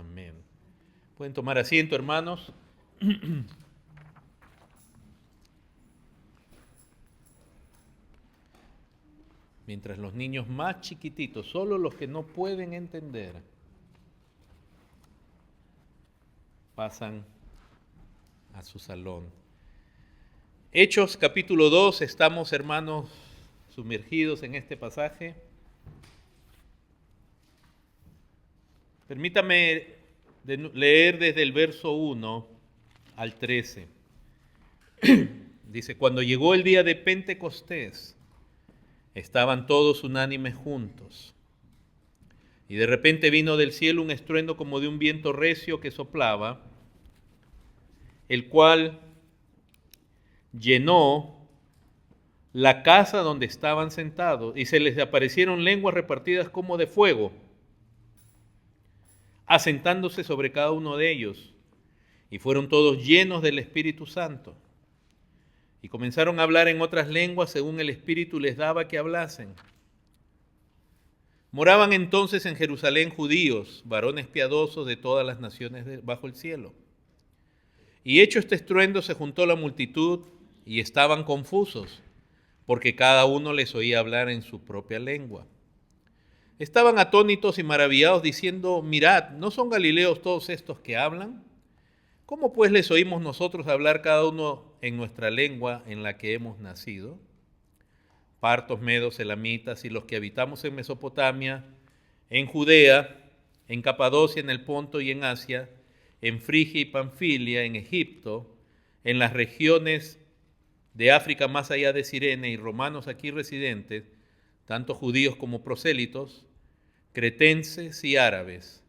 Amén. Pueden tomar asiento, hermanos. Mientras los niños más chiquititos, solo los que no pueden entender, pasan a su salón. Hechos capítulo 2, estamos, hermanos, sumergidos en este pasaje. Permítame leer desde el verso 1 al 13. Dice, cuando llegó el día de Pentecostés, estaban todos unánimes juntos. Y de repente vino del cielo un estruendo como de un viento recio que soplaba, el cual llenó la casa donde estaban sentados, y se les aparecieron lenguas repartidas como de fuego, asentándose sobre cada uno de ellos, y fueron todos llenos del Espíritu Santo. Y comenzaron a hablar en otras lenguas según el Espíritu les daba que hablasen. Moraban entonces en Jerusalén judíos, varones piadosos de todas las naciones bajo el cielo. Y hecho este estruendo se juntó la multitud y estaban confusos, porque cada uno les oía hablar en su propia lengua. Estaban atónitos y maravillados diciendo, mirad, ¿no son galileos todos estos que hablan? ¿Cómo pues les oímos nosotros hablar cada uno en nuestra lengua en la que hemos nacido? Partos, medos, elamitas y los que habitamos en Mesopotamia, en Judea, en Capadocia, en el Ponto y en Asia, en Frigia y Panfilia, en Egipto, en las regiones de África más allá de Cirene y romanos aquí residentes, tanto judíos como prosélitos, cretenses y árabes,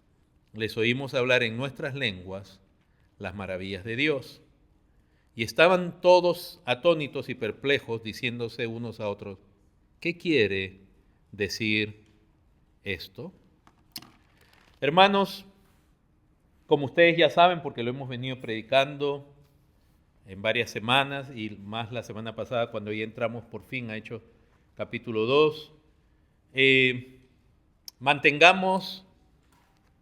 les oímos hablar en nuestras lenguas las maravillas de Dios. Y estaban todos atónitos y perplejos, diciéndose unos a otros, ¿qué quiere decir esto? Hermanos, como ustedes ya saben, porque lo hemos venido predicando en varias semanas, y más la semana pasada cuando ya entramos por fin a Hechos capítulo 2, mantengamos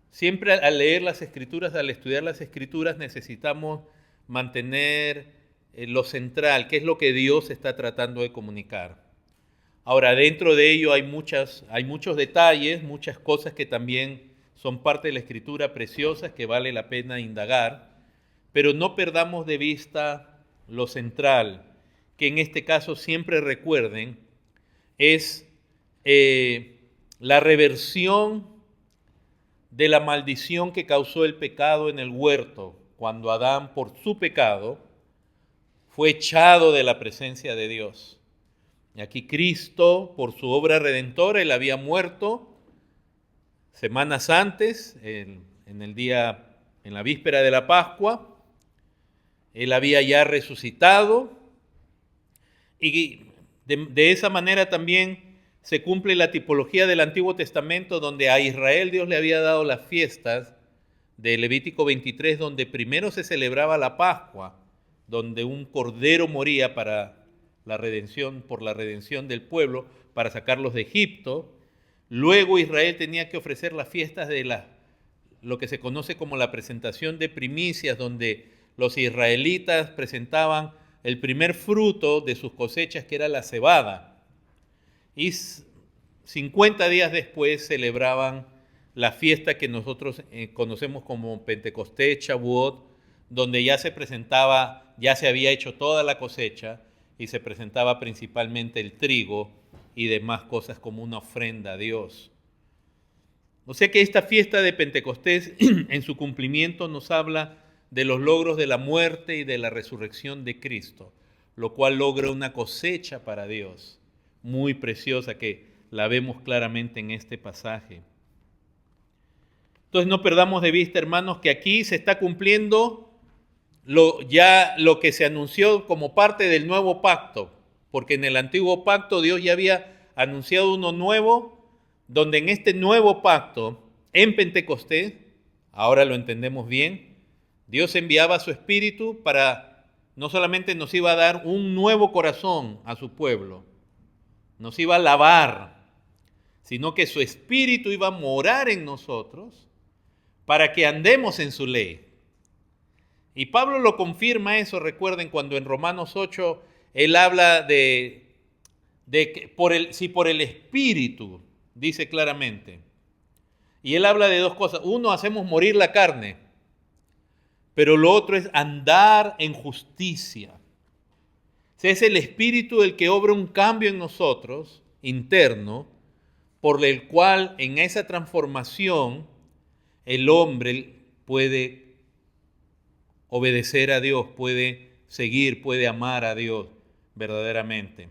siempre al leer las Escrituras, al estudiar las Escrituras, necesitamos mantener lo central, que es lo que Dios está tratando de comunicar. Ahora, dentro de ello hay muchos detalles, muchas cosas que también son parte de la Escritura preciosas que vale la pena indagar, pero no perdamos de vista lo central, que en este caso siempre recuerden, es la reversión de la maldición que causó el pecado en el huerto, cuando Adán, por su pecado, fue echado de la presencia de Dios. Y aquí Cristo, por su obra redentora, él había muerto semanas antes, en la víspera de la Pascua, él había ya resucitado, y de esa manera también se cumple la tipología del Antiguo Testamento, donde a Israel Dios le había dado las fiestas de Levítico 23, donde primero se celebraba la Pascua, donde un cordero moría para la redención, por la redención del pueblo, para sacarlos de Egipto. Luego Israel tenía que ofrecer las fiestas de lo que se conoce como la presentación de primicias, donde los israelitas presentaban el primer fruto de sus cosechas, que era la cebada. Y 50 días después celebraban la fiesta que nosotros conocemos como Pentecostés, Shavuot, donde ya se había hecho toda la cosecha y se presentaba principalmente el trigo y demás cosas como una ofrenda a Dios. O sea que esta fiesta de Pentecostés en su cumplimiento nos habla de los logros de la muerte y de la resurrección de Cristo, lo cual logra una cosecha para Dios muy preciosa que la vemos claramente en este pasaje. Entonces no perdamos de vista, hermanos, que aquí se está cumpliendo lo que se anunció como parte del nuevo pacto, porque en el antiguo pacto Dios ya había anunciado uno nuevo, donde en este nuevo pacto, en Pentecostés, ahora lo entendemos bien, Dios enviaba a su Espíritu para, no solamente nos iba a dar un nuevo corazón a su pueblo, nos iba a lavar, sino que su Espíritu iba a morar en nosotros para que andemos en su ley. Y Pablo lo confirma eso, recuerden, cuando en Romanos 8 él habla de que si por el Espíritu, dice claramente, y él habla de dos cosas. Uno, hacemos morir la carne, pero lo otro es andar en justicia. O sea, es el Espíritu el que obra un cambio en nosotros, interno, por el cual en esa transformación el hombre puede obedecer a Dios, puede seguir, puede amar a Dios verdaderamente.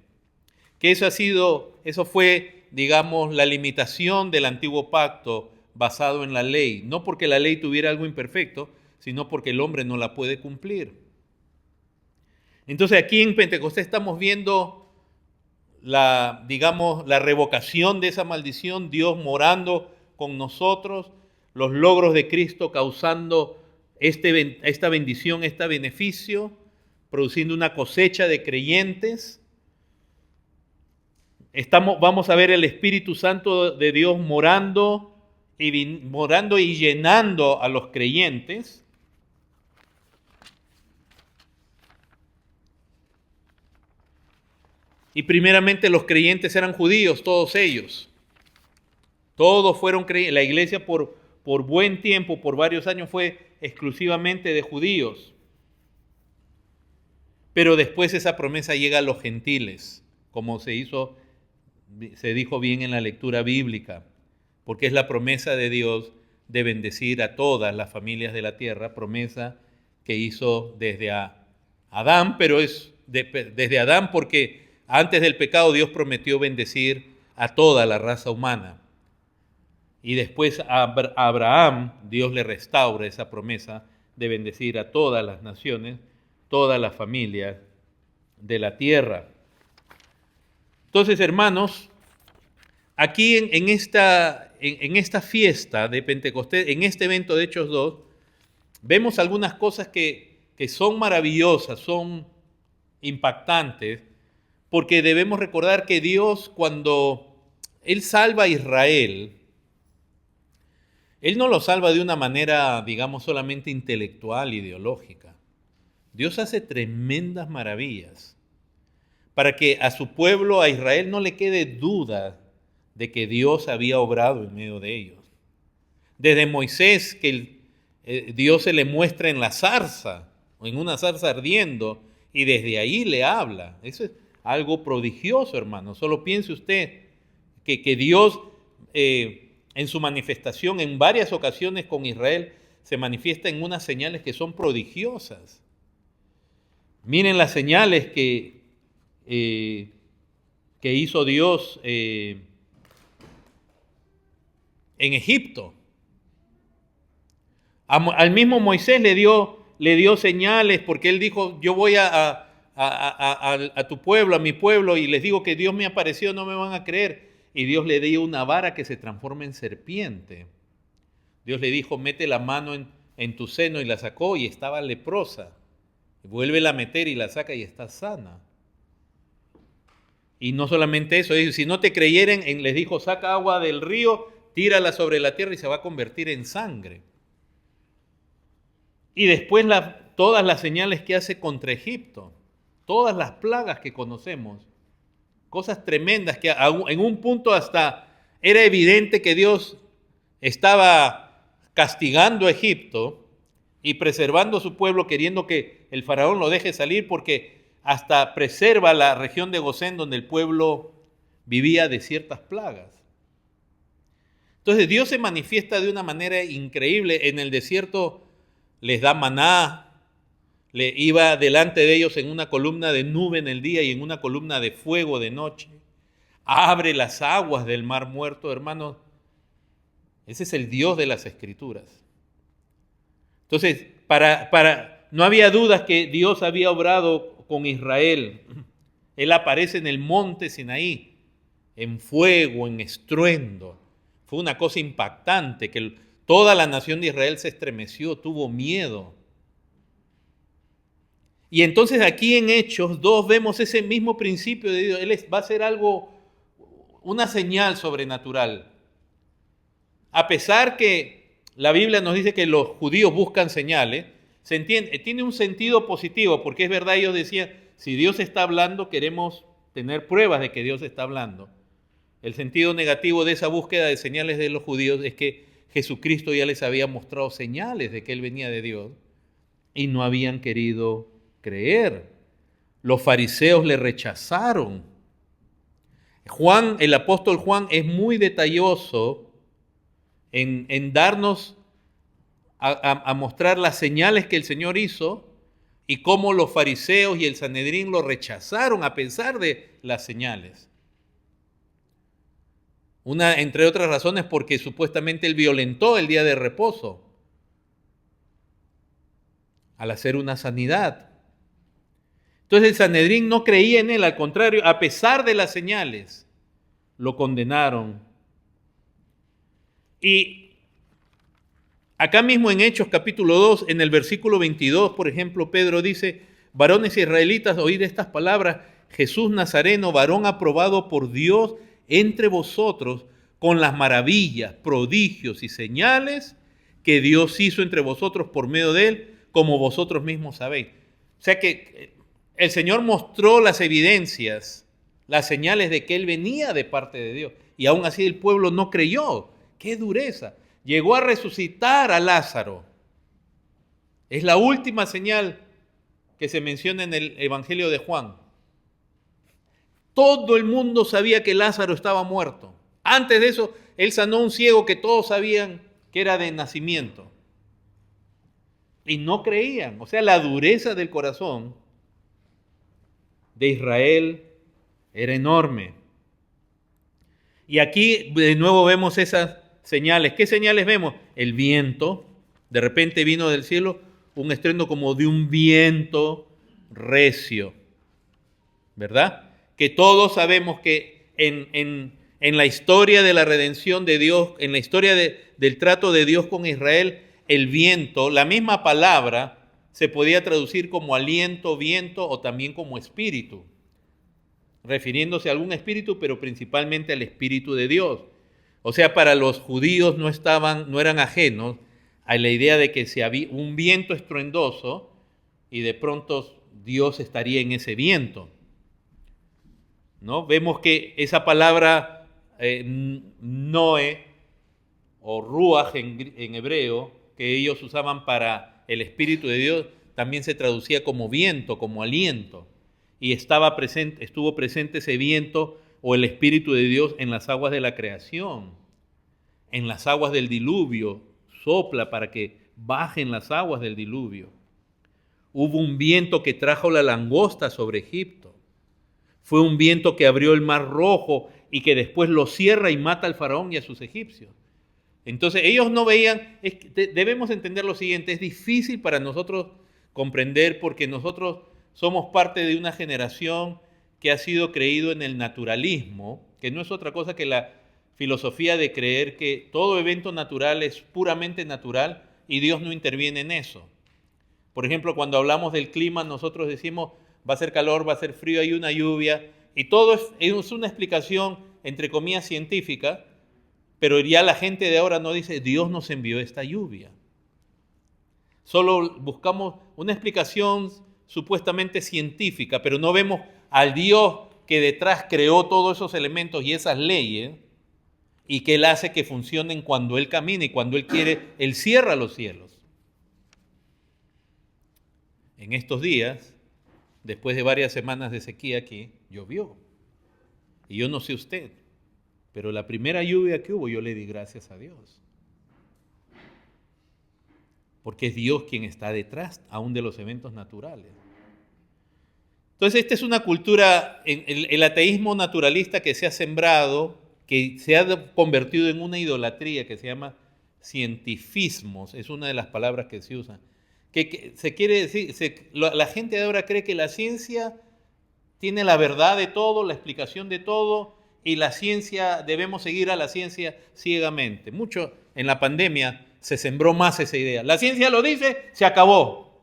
Que eso fue, digamos, la limitación del antiguo pacto basado en la ley, no porque la ley tuviera algo imperfecto, sino porque el hombre no la puede cumplir. Entonces aquí en Pentecostés estamos viendo la revocación de esa maldición, Dios morando con nosotros, los logros de Cristo causando esta bendición, este beneficio, produciendo una cosecha de creyentes. Vamos a ver el Espíritu Santo de Dios morando y llenando a los creyentes. Y primeramente los creyentes eran judíos, todos ellos. Todos fueron creyentes. La iglesia por buen tiempo, por varios años, fue exclusivamente de judíos. Pero después esa promesa llega a los gentiles, como se dijo bien en la lectura bíblica, porque es la promesa de Dios de bendecir a todas las familias de la tierra, promesa que hizo desde Adán, pero es desde Adán porque antes del pecado Dios prometió bendecir a toda la raza humana. Y después a Abraham Dios le restaura esa promesa de bendecir a todas las naciones, todas las familias de la tierra. Entonces, hermanos, aquí en esta fiesta de Pentecostés, en este evento de Hechos 2, vemos algunas cosas que son maravillosas, son impactantes, porque debemos recordar que Dios, cuando Él salva a Israel, Él no lo salva de una manera, digamos, solamente intelectual, ideológica. Dios hace tremendas maravillas para que a su pueblo, a Israel, no le quede duda de que Dios había obrado en medio de ellos. Desde Moisés, que Dios se le muestra en la zarza, o en una zarza ardiendo, y desde ahí le habla. Eso es algo prodigioso, hermano. Solo piense usted que Dios, en su manifestación en varias ocasiones con Israel, se manifiesta en unas señales que son prodigiosas. Miren las señales que hizo Dios en Egipto. Al mismo Moisés le dio señales porque él dijo, yo voy a tu pueblo, a mi pueblo, y les digo que Dios me apareció, no me van a creer. Y Dios le dio una vara que se transforma en serpiente. Dios le dijo, mete la mano en tu seno, y la sacó y estaba leprosa. Vuélvela a meter y la saca y está sana. Y no solamente eso, si no te creyeren, les dijo, saca agua del río, tírala sobre la tierra y se va a convertir en sangre. Y después todas las señales que hace contra Egipto, todas las plagas que conocemos, cosas tremendas que en un punto hasta era evidente que Dios estaba castigando a Egipto y preservando a su pueblo, queriendo que el faraón lo deje salir, porque hasta preserva la región de Gosén, donde el pueblo vivía de ciertas plagas. Entonces Dios se manifiesta de una manera increíble. En el desierto les da maná, le iba delante de ellos en una columna de nube en el día y en una columna de fuego de noche. Abre las aguas del mar muerto, hermanos. Ese es el Dios de las Escrituras. Entonces, no había dudas que Dios había obrado con Israel. Él aparece en el monte Sinaí, en fuego, en estruendo. Fue una cosa impactante, que toda la nación de Israel se estremeció, tuvo miedo. Y entonces aquí en Hechos 2 vemos ese mismo principio de Dios. Él va a hacer algo, una señal sobrenatural. A pesar que la Biblia nos dice que los judíos buscan señales, se entiende, tiene un sentido positivo, porque es verdad, ellos decían, si Dios está hablando, queremos tener pruebas de que Dios está hablando. El sentido negativo de esa búsqueda de señales de los judíos es que Jesucristo ya les había mostrado señales de que Él venía de Dios y no habían querido creer. Los fariseos le rechazaron. Juan, el apóstol Juan, es muy detalloso en darnos a mostrar las señales que el Señor hizo y cómo los fariseos y el Sanedrín lo rechazaron a pesar de las señales. Una, entre otras razones, porque supuestamente él violentó el día de reposo al hacer una sanidad. Entonces el Sanedrín no creía en él, al contrario, a pesar de las señales, lo condenaron. Y acá mismo en Hechos capítulo 2, en el versículo 22, por ejemplo, Pedro dice, varones israelitas, oíd estas palabras, Jesús Nazareno, varón aprobado por Dios entre vosotros, con las maravillas, prodigios y señales que Dios hizo entre vosotros por medio de él, como vosotros mismos sabéis. O sea que el Señor mostró las evidencias, las señales de que él venía de parte de Dios, y aún así el pueblo no creyó. ¡Qué dureza! Llegó a resucitar a Lázaro. Es la última señal que se menciona en el Evangelio de Juan. Todo el mundo sabía que Lázaro estaba muerto. Antes de eso, él sanó a un ciego que todos sabían que era de nacimiento. Y no creían. O sea, la dureza del corazón de Israel era enorme. Y aquí de nuevo vemos esas señales. ¿Qué señales vemos? El viento. De repente vino del cielo un estruendo como de un viento recio. ¿Verdad? Que todos sabemos que en la historia de la redención de Dios, en la historia del trato de Dios con Israel, el viento, la misma palabra, se podía traducir como aliento, viento o también como espíritu, refiriéndose a algún espíritu, pero principalmente al Espíritu de Dios. O sea, para los judíos no eran ajenos a la idea de que si había un viento estruendoso y de pronto Dios estaría en ese viento. ¿No? Vemos que esa palabra Noé o Ruach en hebreo, que ellos usaban para el Espíritu de Dios, también se traducía como viento, como aliento. Y estuvo presente ese viento o el Espíritu de Dios en las aguas de la creación, en las aguas del diluvio. Sopla para que bajen las aguas del diluvio. Hubo un viento que trajo la langosta sobre Egipto. Fue un viento que abrió el mar rojo y que después lo cierra y mata al faraón y a sus egipcios. Entonces ellos no veían, debemos entender lo siguiente, es difícil para nosotros comprender porque nosotros somos parte de una generación que ha sido creído en el naturalismo, que no es otra cosa que la filosofía de creer que todo evento natural es puramente natural y Dios no interviene en eso. Por ejemplo, cuando hablamos del clima, nosotros decimos, va a ser calor, va a ser frío, hay una lluvia, y todo es una explicación, entre comillas, científica, pero ya la gente de ahora no dice, Dios nos envió esta lluvia. Solo buscamos una explicación supuestamente científica, pero no vemos al Dios que detrás creó todos esos elementos y esas leyes, y que Él hace que funcionen cuando Él camina y cuando Él quiere, Él cierra los cielos. En estos días, después de varias semanas de sequía aquí, llovió. Y yo no sé usted, pero la primera lluvia que hubo yo le di gracias a Dios. Porque es Dios quien está detrás aún de los eventos naturales. Entonces esta es una cultura, el ateísmo naturalista que se ha sembrado, que se ha convertido en una idolatría que se llama cientifismos, es una de las palabras que se usan. Que se quiere decir, la gente de ahora cree que la ciencia tiene la verdad de todo, la explicación de todo, y la ciencia, debemos seguir a la ciencia ciegamente. Mucho en la pandemia se sembró más esa idea. La ciencia lo dice, se acabó.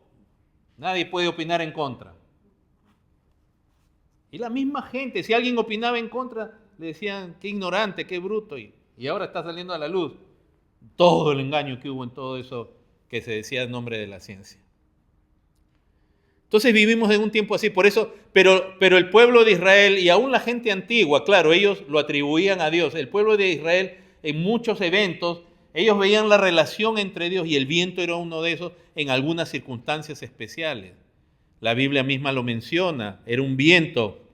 Nadie puede opinar en contra. Y la misma gente, si alguien opinaba en contra, le decían, qué ignorante, qué bruto, y ahora está saliendo a la luz todo el engaño que hubo en todo eso que se decía en nombre de la ciencia. Entonces vivimos en un tiempo así, por eso, pero el pueblo de Israel y aún la gente antigua, claro, ellos lo atribuían a Dios. El pueblo de Israel en muchos eventos, ellos veían la relación entre Dios y el viento era uno de esos en algunas circunstancias especiales. La Biblia misma lo menciona, era un viento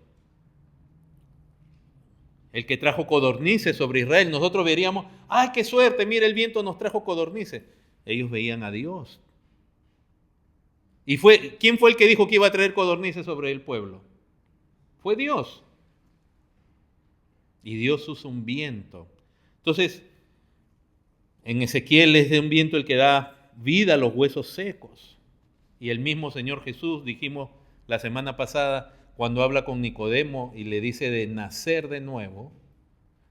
el que trajo codornices sobre Israel. Nosotros veríamos, ¡ay, qué suerte! Mira, el viento nos trajo codornices. Ellos veían a Dios. ¿Y quién fue el que dijo que iba a traer codornices sobre el pueblo? Fue Dios. Y Dios usa un viento. Entonces, en Ezequiel es de un viento el que da vida a los huesos secos. Y el mismo Señor Jesús, dijimos la semana pasada, cuando habla con Nicodemo y le dice de nacer de nuevo,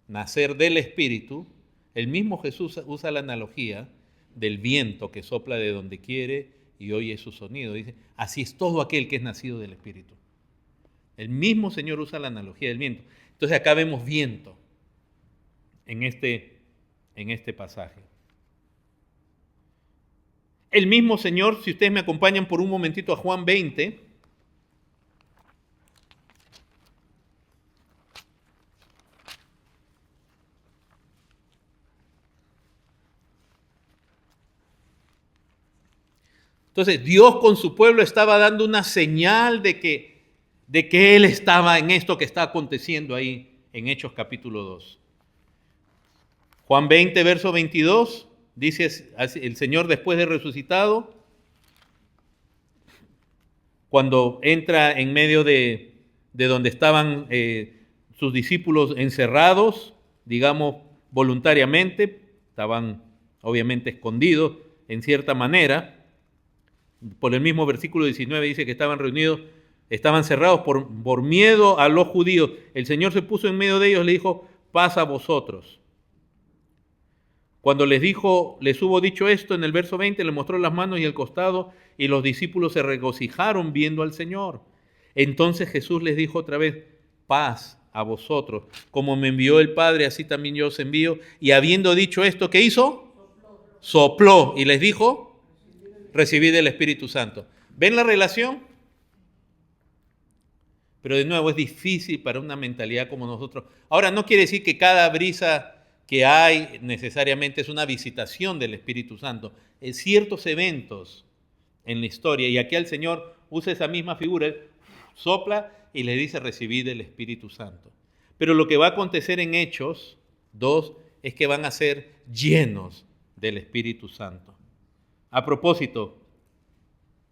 nacer del Espíritu, el mismo Jesús usa la analogía del viento que sopla de donde quiere y oye su sonido. Dice, así es todo aquel que es nacido del Espíritu. El mismo Señor usa la analogía del viento. Entonces acá vemos viento en este pasaje. El mismo Señor, si ustedes me acompañan por un momentito a Juan 20, entonces Dios con su pueblo estaba dando una señal de que Él estaba en esto que está aconteciendo ahí en Hechos capítulo 2. Juan 20, verso 22, dice el Señor después de resucitado, cuando entra en medio de donde estaban sus discípulos encerrados, digamos voluntariamente, estaban obviamente escondidos en cierta manera. Por el mismo versículo 19 dice que estaban reunidos, estaban cerrados por miedo a los judíos. El Señor se puso en medio de ellos y le dijo, paz a vosotros. Cuando les hubo dicho esto, en el verso 20, le mostró las manos y el costado, y los discípulos se regocijaron viendo al Señor. Entonces Jesús les dijo otra vez, paz a vosotros. Como me envió el Padre, así también yo os envío. Y habiendo dicho esto, ¿qué hizo? Sopló y les dijo, recibid el Espíritu Santo. ¿Ven la relación? Pero de nuevo es difícil para una mentalidad como nosotros. Ahora, no quiere decir que cada brisa que hay necesariamente es una visitación del Espíritu Santo. En ciertos eventos en la historia, y aquí el Señor usa esa misma figura, Él sopla y le dice recibid el Espíritu Santo. Pero lo que va a acontecer en Hechos 2 es que van a ser llenos del Espíritu Santo. A propósito,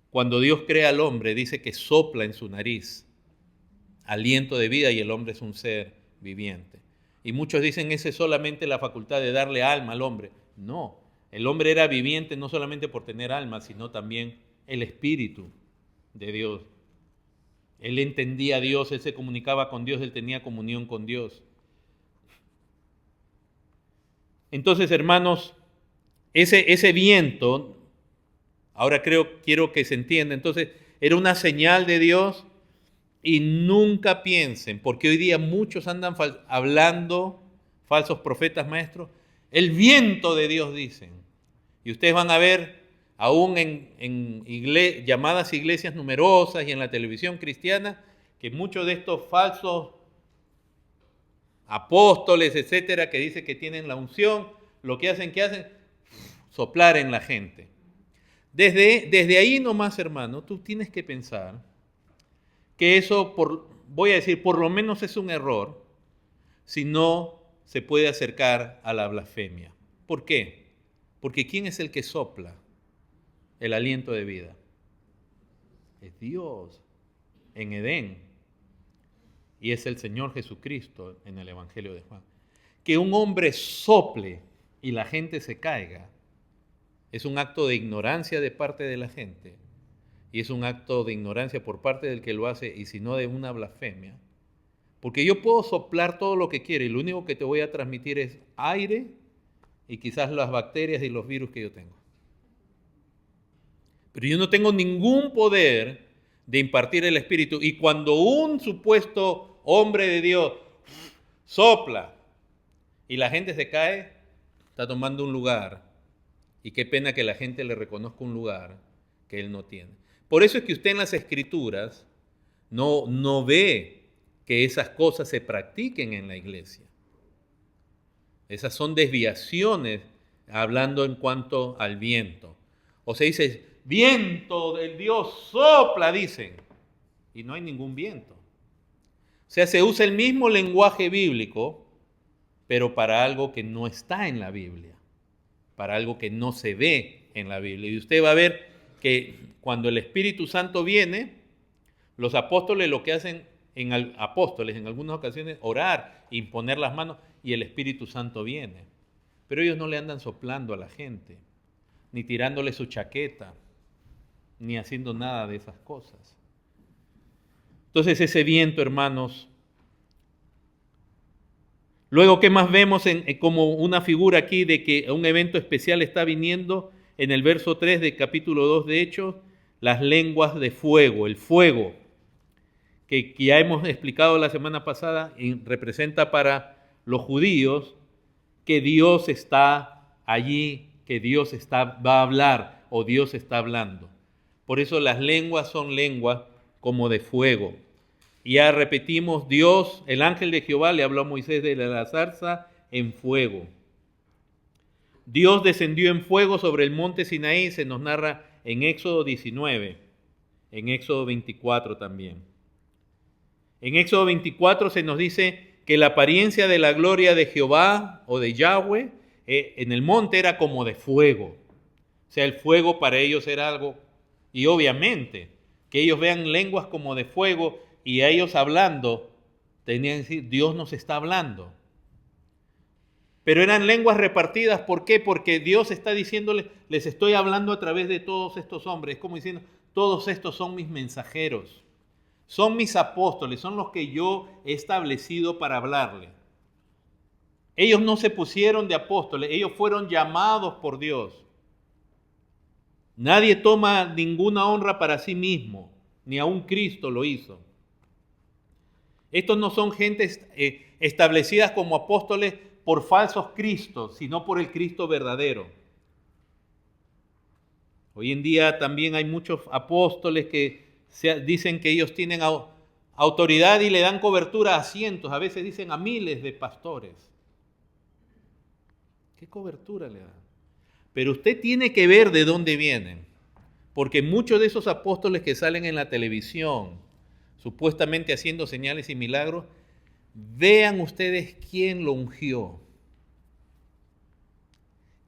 cuando Dios crea al hombre, dice que sopla en su nariz aliento de vida y el hombre es un ser viviente. Y muchos dicen, esa es solamente la facultad de darle alma al hombre. No, el hombre era viviente no solamente por tener alma, sino también el Espíritu de Dios. Él entendía a Dios, él se comunicaba con Dios, él tenía comunión con Dios. Entonces, hermanos, ese viento, ahora quiero que se entienda, entonces era una señal de Dios. Y nunca piensen, porque hoy día muchos andan hablando, falsos profetas maestros, el viento de Dios dicen. Y ustedes van a ver, aún en llamadas iglesias numerosas y en la televisión cristiana, que muchos de estos falsos apóstoles, etcétera, que dicen que tienen la unción, lo que hacen, soplar en la gente. Desde ahí nomás, hermano, tú tienes que pensar que eso, voy a decir, por lo menos es un error, si no se puede acercar a la blasfemia. ¿Por qué? Porque ¿quién es el que sopla el aliento de vida? Es Dios en Edén. Y es el Señor Jesucristo en el Evangelio de Juan. Que un hombre sople y la gente se caiga es un acto de ignorancia de parte de la gente. Y es un acto de ignorancia por parte del que lo hace y si no de una blasfemia. Porque yo puedo soplar todo lo que quiera y lo único que te voy a transmitir es aire y quizás las bacterias y los virus que yo tengo. Pero yo no tengo ningún poder de impartir el Espíritu. Y cuando un supuesto hombre de Dios sopla y la gente se cae, está tomando un lugar, y qué pena que la gente le reconozca un lugar que él no tiene. Por eso es que usted en las Escrituras no ve que esas cosas se practiquen en la iglesia. Esas son desviaciones, hablando en cuanto al viento. O se dice, viento del Dios sopla, dicen, y no hay ningún viento. O sea, se usa el mismo lenguaje bíblico, pero para algo que no está en la Biblia, para algo que no se ve en la Biblia. Y usted va a ver que cuando el Espíritu Santo viene, los apóstoles lo que hacen en algunas ocasiones, orar, imponer las manos, y el Espíritu Santo viene. Pero ellos no le andan soplando a la gente, ni tirándole su chaqueta, ni haciendo nada de esas cosas. Entonces ese viento, hermanos. Luego, ¿qué más vemos como una figura aquí de que un evento especial está viniendo? En el verso 3 del capítulo 2 de Hechos, las lenguas de fuego, el fuego, que ya hemos explicado la semana pasada, y representa para los judíos que Dios está allí, que Dios va a hablar o Dios está hablando. Por eso las lenguas son lenguas como de fuego. Y ya repetimos, Dios, el ángel de Jehová le habló a Moisés de la zarza en fuego. Dios descendió en fuego sobre el monte Sinaí, se nos narra en Éxodo 19, en Éxodo 24 también. En Éxodo 24 se nos dice que la apariencia de la gloria de Jehová o de Yahweh en el monte era como de fuego. O sea, el fuego para ellos era algo, y obviamente, que ellos vean lenguas como de fuego y a ellos hablando, tenían que decir, Dios nos está hablando. Pero eran lenguas repartidas, ¿por qué? Porque Dios está diciéndole, les estoy hablando a través de todos estos hombres, es como diciendo, todos estos son mis mensajeros, son mis apóstoles, son los que yo he establecido para hablarle. Ellos no se pusieron de apóstoles, ellos fueron llamados por Dios. Nadie toma ninguna honra para sí mismo, ni aun Cristo lo hizo. Estos no son gentes establecidas como apóstoles por falsos cristos, sino por el Cristo verdadero. Hoy en día también hay muchos apóstoles que dicen que ellos tienen autoridad y le dan cobertura a cientos, a veces dicen a miles de pastores. ¿Qué cobertura le dan? Pero usted tiene que ver de dónde vienen, porque muchos de esos apóstoles que salen en la televisión, supuestamente haciendo señales y milagros, vean ustedes quién lo ungió,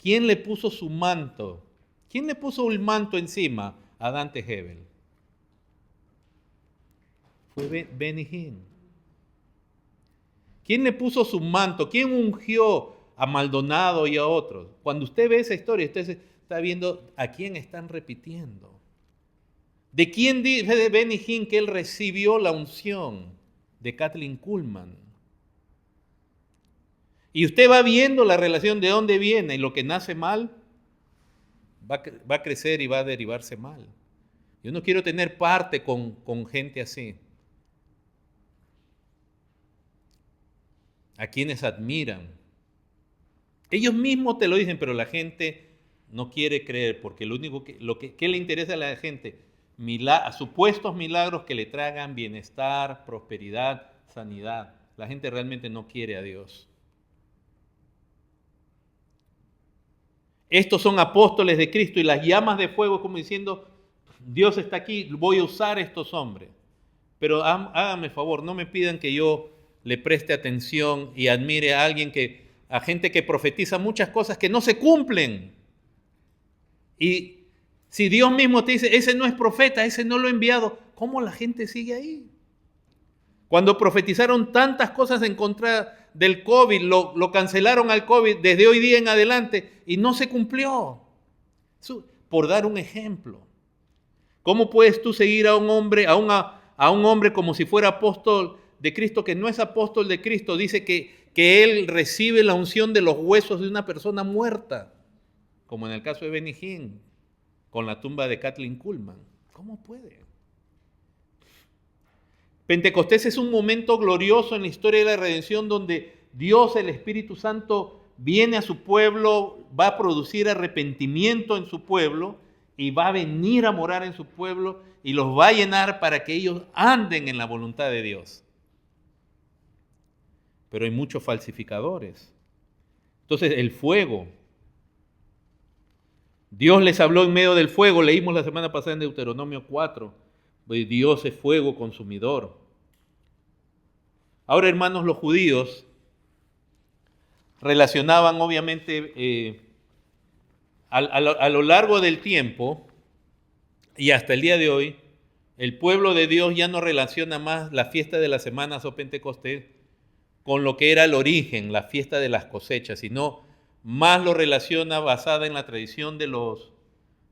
quién le puso su manto, quién le puso el manto encima a Dante Gebel. Fue Benny Hinn. ¿Quién le puso su manto? ¿Quién ungió a Maldonado y a otros? Cuando usted ve esa historia, usted está viendo a quién están repitiendo. ¿De quién dice Benny Hinn que él recibió la unción? De Kathleen Kuhlman. Y usted va viendo la relación de dónde viene, y lo que nace mal va a crecer y va a derivarse mal. Yo no quiero tener parte con gente así. A quienes admiran. Ellos mismos te lo dicen, pero la gente no quiere creer, porque lo único que le interesa a la gente, a supuestos milagros que le traigan bienestar, prosperidad, sanidad. La gente realmente no quiere a Dios. Estos son apóstoles de Cristo y las llamas de fuego, como diciendo, Dios está aquí, voy a usar estos hombres. Pero háganme favor, no me pidan que yo le preste atención y admire a a gente que profetiza muchas cosas que no se cumplen. Y si Dios mismo te dice, ese no es profeta, ese no lo he enviado, ¿cómo la gente sigue ahí? Cuando profetizaron tantas cosas en contra del COVID, lo cancelaron al COVID desde hoy día en adelante y no se cumplió. Por dar un ejemplo. ¿Cómo puedes tú seguir a un hombre, a un hombre como si fuera apóstol de Cristo, que no es apóstol de Cristo? Dice que él recibe la unción de los huesos de una persona muerta, como en el caso de Benny Hinn, con la tumba de Kathleen Kuhlman. ¿Cómo puede? Pentecostés es un momento glorioso en la historia de la redención donde Dios, el Espíritu Santo, viene a su pueblo, va a producir arrepentimiento en su pueblo y va a venir a morar en su pueblo y los va a llenar para que ellos anden en la voluntad de Dios. Pero hay muchos falsificadores. Entonces, el fuego. Dios les habló en medio del fuego. Leímos la semana pasada en Deuteronomio 4. Dios es fuego consumidor. Ahora, hermanos, los judíos relacionaban obviamente a lo largo del tiempo y hasta el día de hoy, el pueblo de Dios ya no relaciona más la fiesta de las semanas o Pentecostés con lo que era el origen, la fiesta de las cosechas, sino más lo relaciona basada en la tradición de los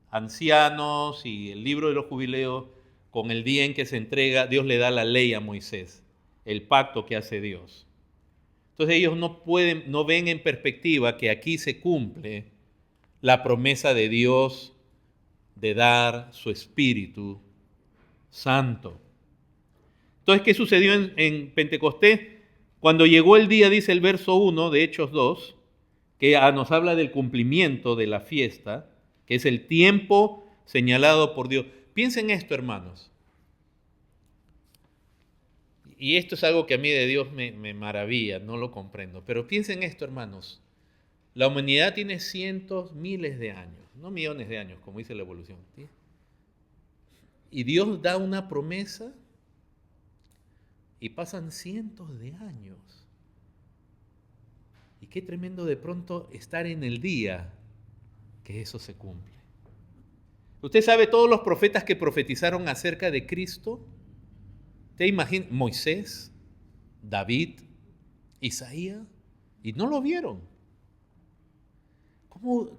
ancianos y el libro de los jubileos con el día en que se entrega, Dios le da la ley a Moisés, el pacto que hace Dios. Entonces ellos no ven en perspectiva que aquí se cumple la promesa de Dios de dar su Espíritu Santo. Entonces, ¿qué sucedió en Pentecostés? Cuando llegó el día, dice el verso 1 de Hechos 2, que nos habla del cumplimiento de la fiesta, que es el tiempo señalado por Dios. Piensen esto, hermanos. Y esto es algo que a mí de Dios me maravilla, no lo comprendo. Pero piensen esto, hermanos. La humanidad tiene cientos, miles de años, no millones de años, como dice la evolución. ¿Sí? Y Dios da una promesa y pasan cientos de años. Y qué tremendo de pronto estar en el día que eso se cumple. Usted sabe todos los profetas que profetizaron acerca de Cristo. ¿Te imaginas? Moisés, David, Isaías, y no lo vieron.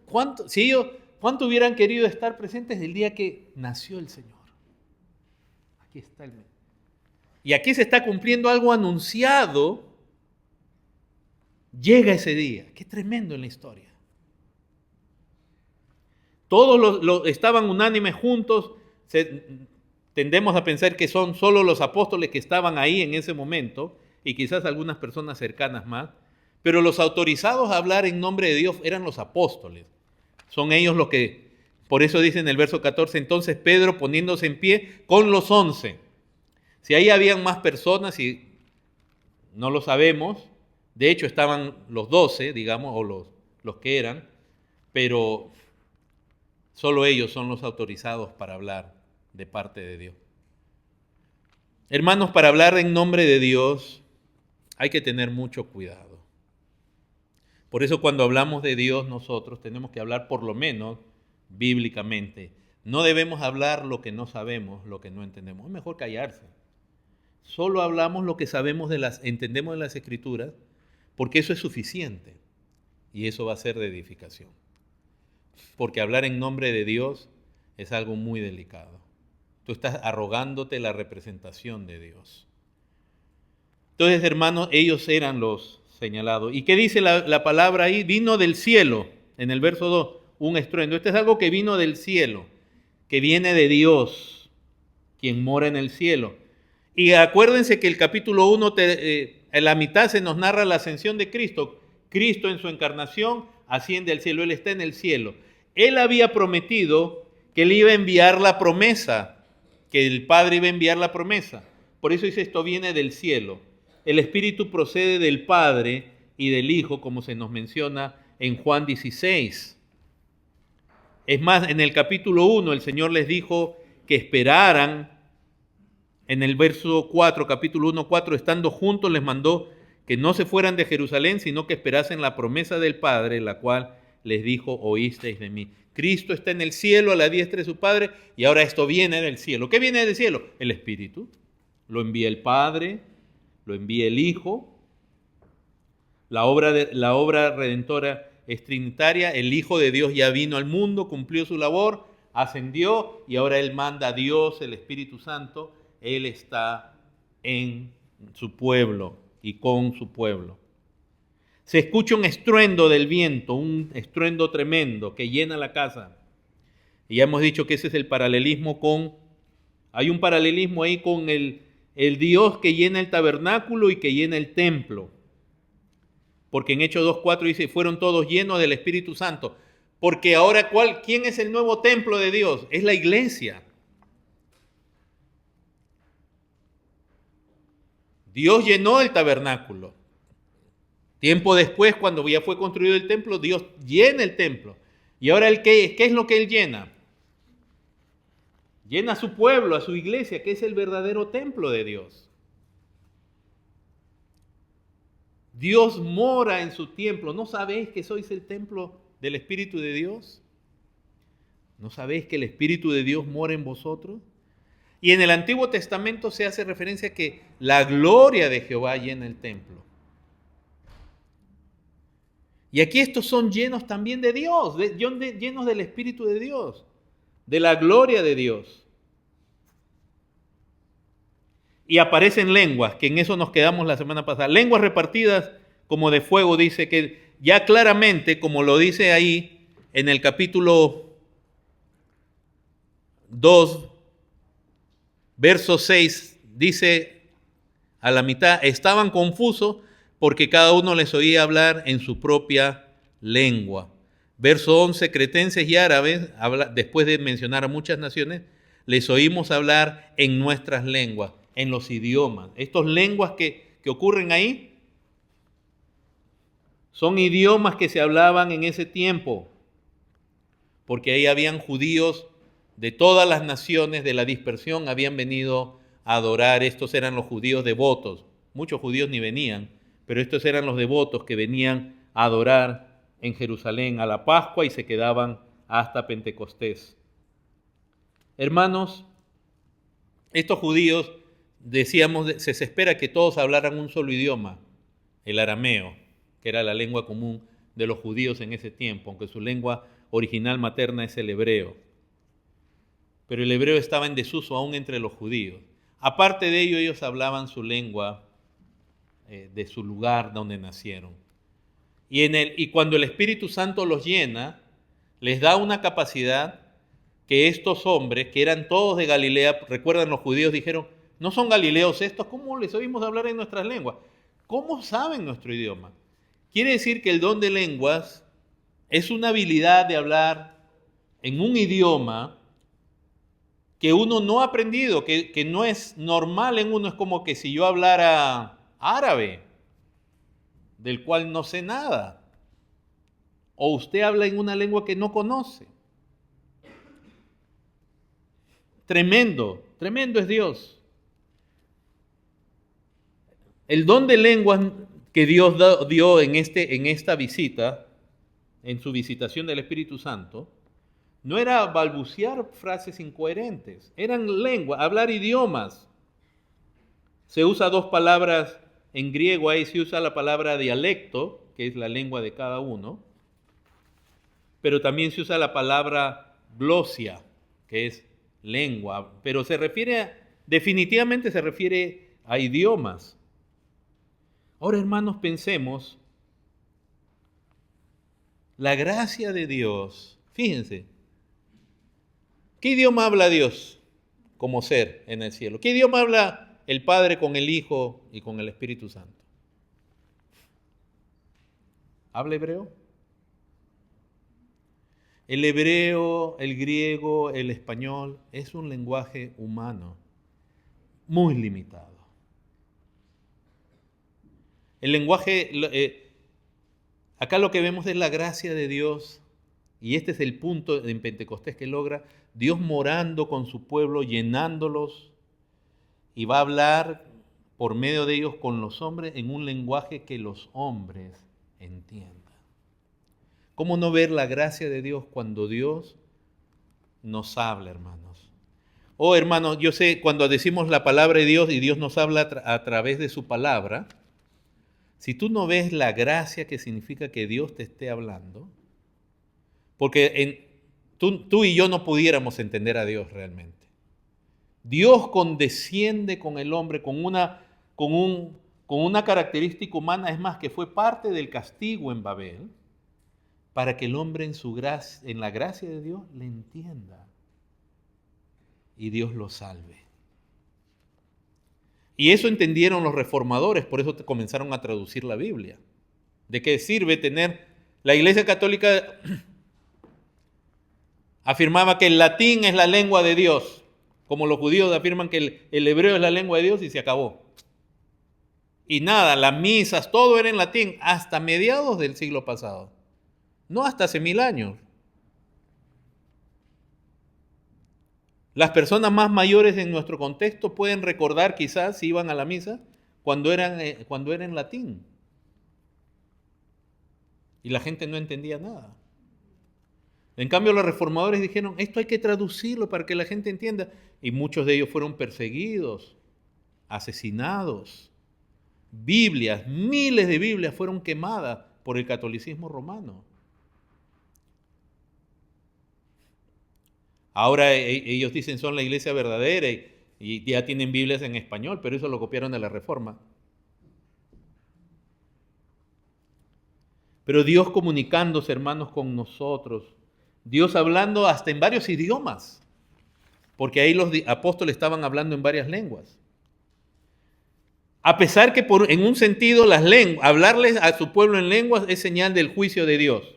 ¿Cuánto hubieran querido estar presentes el día que nació el Señor? Aquí está el mes. Y aquí se está cumpliendo algo anunciado. Llega ese día. Qué tremendo en la historia. Todos estaban unánimes juntos. Tendemos a pensar que son solo los apóstoles que estaban ahí en ese momento y quizás algunas personas cercanas más. Pero los autorizados a hablar en nombre de Dios eran los apóstoles. Son ellos los que, por eso dice en el verso 14, entonces Pedro poniéndose en pie con los 11. Si ahí habían más personas y no lo sabemos, de hecho estaban los 12, digamos, o los que eran, pero solo ellos son los autorizados para hablar de parte de Dios. Hermanos, para hablar en nombre de Dios hay que tener mucho cuidado. Por eso cuando hablamos de Dios nosotros tenemos que hablar por lo menos bíblicamente. No debemos hablar lo que no sabemos, lo que no entendemos. Es mejor callarse. Solo hablamos lo que sabemos entendemos de las Escrituras, porque eso es suficiente y eso va a ser de edificación. Porque hablar en nombre de Dios es algo muy delicado. Tú estás arrogándote la representación de Dios. Entonces, hermanos, ellos eran los señalados. ¿Y qué dice la palabra ahí? Vino del cielo, en el verso 2, un estruendo. Esto es algo que vino del cielo, que viene de Dios, quien mora en el cielo. Y acuérdense que el capítulo 1, en la mitad se nos narra la ascensión de Cristo. Cristo en su encarnación asciende al cielo, Él está en el cielo. Él había prometido que Él iba a enviar la promesa, que el Padre iba a enviar la promesa. Por eso dice, esto viene del cielo. El Espíritu procede del Padre y del Hijo, como se nos menciona en Juan 16. Es más, en el capítulo 1 el Señor les dijo que esperaran. En el verso 4, capítulo 1, 4, estando juntos les mandó que no se fueran de Jerusalén, sino que esperasen la promesa del Padre, la cual les dijo, oísteis de mí. Cristo está en el cielo a la diestra de su Padre y ahora esto viene del cielo. ¿Qué viene del cielo? El Espíritu. Lo envía el Padre, lo envía el Hijo. La obra redentora es trinitaria. El Hijo de Dios ya vino al mundo, cumplió su labor, ascendió y ahora Él manda a Dios, el Espíritu Santo. Él está en su pueblo y con su pueblo. Se escucha un estruendo del viento, un estruendo tremendo que llena la casa. Y ya hemos dicho que ese es el paralelismo hay un paralelismo ahí con el Dios que llena el tabernáculo y que llena el templo. porque en Hechos 2:4 dice, fueron todos llenos del Espíritu Santo. Porque ahora, ¿quién es el nuevo templo de Dios? Es la iglesia. Dios llenó el tabernáculo. Tiempo después, cuando ya fue construido el templo, Dios llena el templo. Y ahora, ¿qué es lo que Él llena? Llena a su pueblo, a su iglesia, que es el verdadero templo de Dios. Dios mora en su templo. ¿No sabéis que sois el templo del Espíritu de Dios? ¿No sabéis que el Espíritu de Dios mora en vosotros? Y en el Antiguo Testamento se hace referencia a que la gloria de Jehová llena el templo. Y aquí estos son llenos también de Dios, llenos del Espíritu de Dios, de la gloria de Dios. Y aparecen lenguas, que en eso nos quedamos la semana pasada. Lenguas repartidas como de fuego, dice que ya claramente, como lo dice ahí en el capítulo 2, verso 6, dice a la mitad, estaban confusos porque cada uno les oía hablar en su propia lengua. Verso 11, cretenses y árabes, después de mencionar a muchas naciones, les oímos hablar en nuestras lenguas, en los idiomas. Estas lenguas que ocurren ahí son idiomas que se hablaban en ese tiempo, porque ahí habían judíos de todas las naciones de la dispersión, habían venido a adorar. Estos eran los judíos devotos. Muchos judíos ni venían, pero estos eran los devotos que venían a adorar en Jerusalén a la Pascua y se quedaban hasta Pentecostés. Hermanos, estos judíos, decíamos, se espera que todos hablaran un solo idioma, el arameo, que era la lengua común de los judíos en ese tiempo, aunque su lengua original materna es el hebreo. Pero el hebreo estaba en desuso aún entre los judíos. Aparte de ello, ellos hablaban su lengua de su lugar donde nacieron. Y cuando el Espíritu Santo los llena, les da una capacidad que estos hombres, que eran todos de Galilea, recuerdan, los judíos dijeron, ¿no son galileos estos? ¿Cómo les oímos hablar en nuestras lenguas? ¿Cómo saben nuestro idioma? Quiere decir que el don de lenguas es una habilidad de hablar en un idioma que uno no ha aprendido, que no es normal en uno. Es como que si yo hablara árabe, del cual no sé nada, o usted habla en una lengua que no conoce. Tremendo, tremendo es Dios. El don de lenguas que Dios dio en esta visita, en su visitación del Espíritu Santo, no era balbucear frases incoherentes, eran lenguas, hablar idiomas. Se usa dos palabras en griego, ahí se usa la palabra dialecto, que es la lengua de cada uno, pero también se usa la palabra glosia, que es lengua, pero definitivamente se refiere a idiomas. Ahora, hermanos, pensemos, la gracia de Dios, fíjense, ¿qué idioma habla Dios como ser en el cielo? ¿Qué idioma habla el Padre con el Hijo y con el Espíritu Santo? ¿Habla hebreo? El hebreo, el griego, el español es un lenguaje humano, muy limitado. El lenguaje, acá lo que vemos es la gracia de Dios, y este es el punto en Pentecostés que logra Dios morando con su pueblo, llenándolos, y va a hablar por medio de ellos con los hombres en un lenguaje que los hombres entiendan. ¿Cómo no ver la gracia de Dios cuando Dios nos habla, hermanos? Oh, hermanos, yo sé, cuando decimos la palabra de Dios y Dios nos habla a través de su palabra, si tú no ves la gracia que significa que Dios te esté hablando, porque tú y yo no pudiéramos entender a Dios realmente. Dios condesciende con el hombre con una característica humana, es más, que fue parte del castigo en Babel, para que el hombre en la gracia de Dios le entienda y Dios lo salve. Y eso entendieron los reformadores, por eso comenzaron a traducir la Biblia ¿De qué sirve tener? La Iglesia Católica afirmaba que el latín es la lengua de Dios, como los judíos afirman que el hebreo es la lengua de Dios y se acabó. Y nada, las misas, todo era en latín hasta mediados del siglo pasado, no hasta hace 1000 años. Las personas más mayores en nuestro contexto pueden recordar quizás si iban a la misa cuando era en latín. Y la gente no entendía nada. En cambio, los reformadores dijeron, esto hay que traducirlo para que la gente entienda. Y muchos de ellos fueron perseguidos, asesinados. Biblias, miles de Biblias fueron quemadas por el catolicismo romano. Ahora ellos dicen son la iglesia verdadera y ya tienen Biblias en español, pero eso lo copiaron de la Reforma. Pero Dios comunicándose, hermanos, con nosotros. Dios hablando hasta en varios idiomas, porque ahí los apóstoles estaban hablando en varias lenguas. A pesar que en un sentido hablarles a su pueblo en lenguas es señal del juicio de Dios.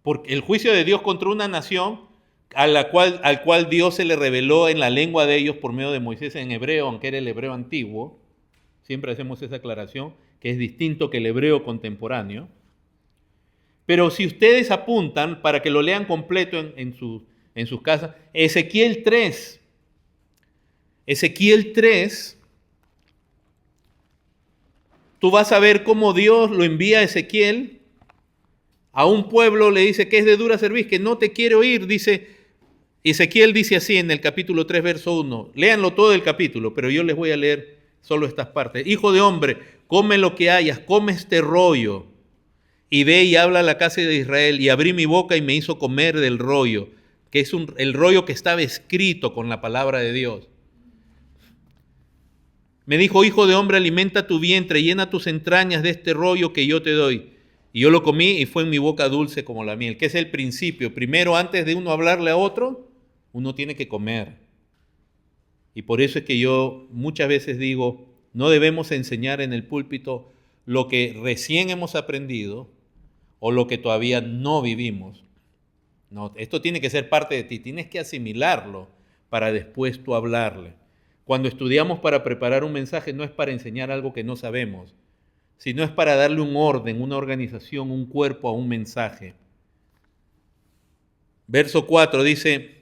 Porque el juicio de Dios contra una nación al cual Dios se le reveló en la lengua de ellos por medio de Moisés en hebreo, aunque era el hebreo antiguo. Siempre hacemos esa aclaración, que es distinto que el hebreo contemporáneo. Pero si ustedes apuntan, para que lo lean completo en sus casas, Ezequiel 3. Ezequiel 3, tú vas a ver cómo Dios lo envía a Ezequiel a un pueblo, le dice que es de dura cerviz, que no te quiere oír. Ezequiel dice así en el capítulo 3, verso 1. Léanlo todo el capítulo, pero yo les voy a leer solo estas partes. Hijo de hombre, come lo que hayas, come este rollo. Y ve y habla a la casa de Israel, y abrí mi boca y me hizo comer del rollo, que es el rollo que estaba escrito con la palabra de Dios. Me dijo, hijo de hombre, alimenta tu vientre, llena tus entrañas de este rollo que yo te doy. Y yo lo comí y fue en mi boca dulce como la miel, que es el principio. Primero, antes de uno hablarle a otro, uno tiene que comer. Y por eso es que yo muchas veces digo, no debemos enseñar en el púlpito lo que recién hemos aprendido o lo que todavía no vivimos. No, esto tiene que ser parte de ti, tienes que asimilarlo para después tú hablarle. Cuando estudiamos para preparar un mensaje no es para enseñar algo que no sabemos, sino es para darle un orden, una organización, un cuerpo a un mensaje. Verso 4 dice,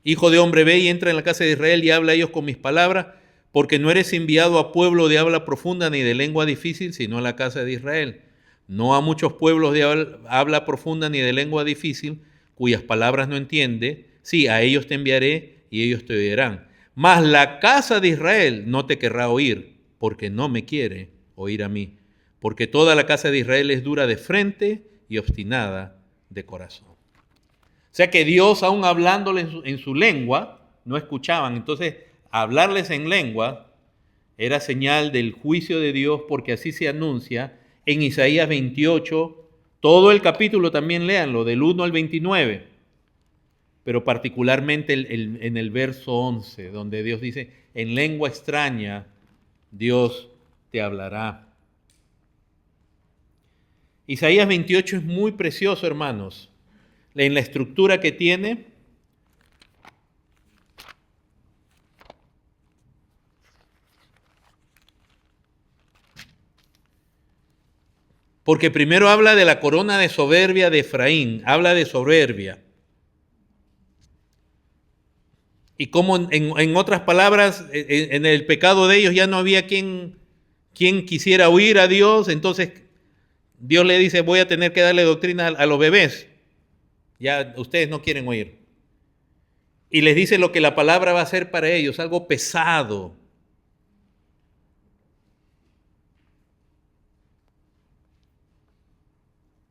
hijo de hombre, ve y entra en la casa de Israel y habla a ellos con mis palabras, porque no eres enviado a pueblo de habla profunda ni de lengua difícil, sino a la casa de Israel. No a muchos pueblos de habla profunda ni de lengua difícil, cuyas palabras no entiende. Sí, a ellos te enviaré y ellos te oirán. Mas la casa de Israel no te querrá oír, porque no me quiere oír a mí. Porque toda la casa de Israel es dura de frente y obstinada de corazón. O sea que Dios, aún hablándoles en su lengua, no escuchaban. Entonces, hablarles en lengua era señal del juicio de Dios, porque así se anuncia en Isaías 28, todo el capítulo también léanlo, del 1 al 29, pero particularmente en el verso 11, donde Dios dice, en lengua extraña Dios te hablará. Isaías 28 es muy precioso, hermanos, en la estructura que tiene. Porque primero habla de la corona de soberbia de Efraín, habla de soberbia. Y como en otras palabras, en el pecado de ellos ya no había quien quisiera oír a Dios, entonces Dios le dice, voy a tener que darle doctrina a los bebés. Ya ustedes no quieren oír. Y les dice lo que la palabra va a hacer para ellos, algo pesado.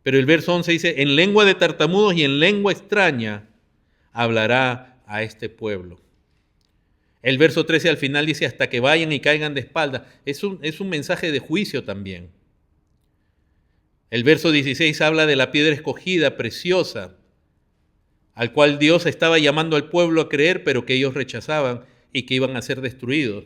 Pero el verso 11 dice, en lengua de tartamudos y en lengua extraña hablará a este pueblo. El verso 13 al final dice, hasta que vayan y caigan de espalda. Es un mensaje de juicio también. El verso 16 habla de la piedra escogida, preciosa, al cual Dios estaba llamando al pueblo a creer, pero que ellos rechazaban y que iban a ser destruidos.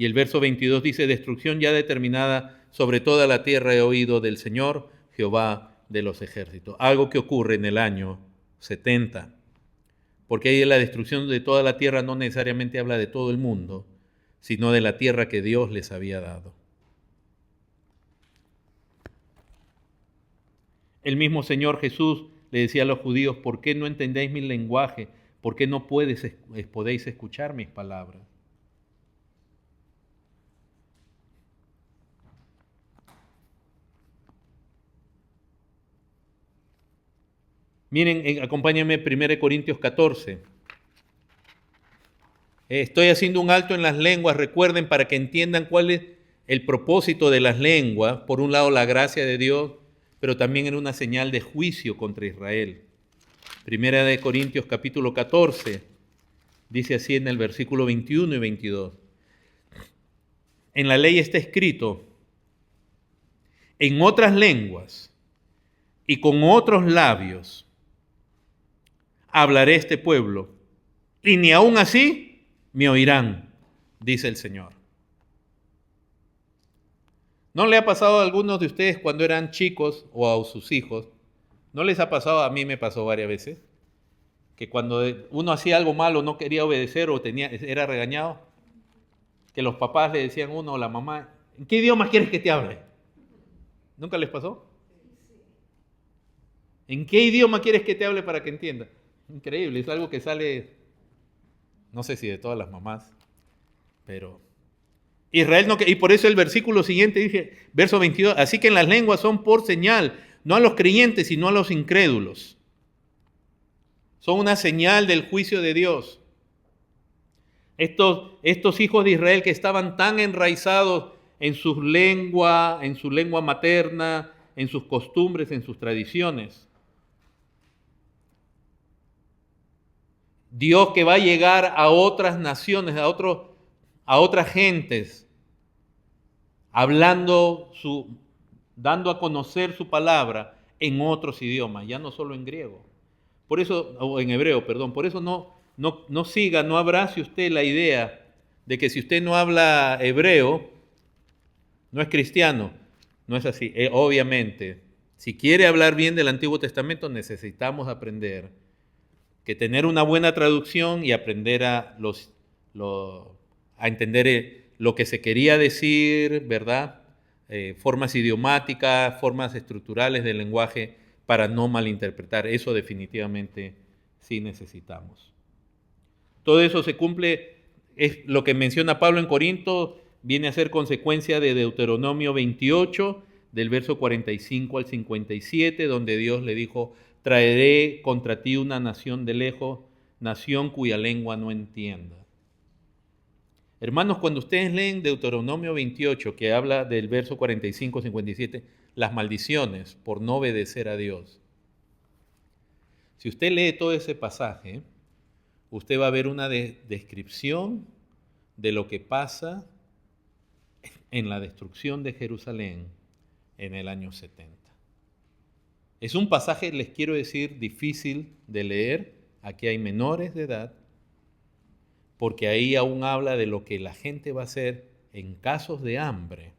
Y el verso 22 dice, destrucción ya determinada sobre toda la tierra he oído del Señor, Jehová de los ejércitos. Algo que ocurre en el año 70. Porque ahí la destrucción de toda la tierra no necesariamente habla de todo el mundo, sino de la tierra que Dios les había dado. El mismo Señor Jesús le decía a los judíos, ¿por qué no entendéis mi lenguaje? ¿Por qué no podéis escuchar mis palabras? Miren, acompáñenme 1 Corintios 14. Estoy haciendo un alto en las lenguas, recuerden, para que entiendan cuál es el propósito de las lenguas. Por un lado, la gracia de Dios, pero también era una señal de juicio contra Israel. 1 Corintios capítulo 14, dice así en el versículo 21 y 22. En la ley está escrito, en otras lenguas y con otros labios hablaré este pueblo, y ni aun así me oirán, dice el Señor. ¿No le ha pasado a algunos de ustedes cuando eran chicos o a sus hijos? ¿No les ha pasado? A mí me pasó varias veces, que cuando uno hacía algo malo, no quería obedecer o era regañado, que los papás le decían a uno o la mamá, ¿en qué idioma quieres que te hable? ¿Nunca les pasó? ¿En qué idioma quieres que te hable para que entienda? Increíble, es algo que sale, no sé si de todas las mamás, pero Israel no, y por eso el versículo siguiente dice, verso 22, así que en las lenguas son por señal, no a los creyentes, sino a los incrédulos. Son una señal del juicio de Dios. Estos hijos de Israel que estaban tan enraizados en su lengua materna, en sus costumbres, en sus tradiciones. Dios que va a llegar a otras naciones, a otras gentes, dando a conocer su palabra en otros idiomas, ya no solo en griego. Por eso, o en hebreo, perdón. Por eso no abrace usted la idea de que si usted no habla hebreo, no es cristiano. No es así. Obviamente, si quiere hablar bien del Antiguo Testamento, necesitamos aprender que tener una buena traducción y aprender a entender lo que se quería decir, ¿verdad? Formas idiomáticas, formas estructurales del lenguaje para no malinterpretar. Eso definitivamente sí necesitamos. Todo eso se cumple, es lo que menciona Pablo en Corinto, viene a ser consecuencia de Deuteronomio 28, del verso 45 al 57, donde Dios le dijo, traeré contra ti una nación de lejos, nación cuya lengua no entienda. Hermanos, cuando ustedes leen Deuteronomio 28, que habla del verso 45-57, las maldiciones por no obedecer a Dios. Si usted lee todo ese pasaje, usted va a ver una descripción de lo que pasa en la destrucción de Jerusalén en el año 70. Es un pasaje, les quiero decir, difícil de leer. Aquí hay menores de edad, porque ahí aún habla de lo que la gente va a hacer en casos de hambre.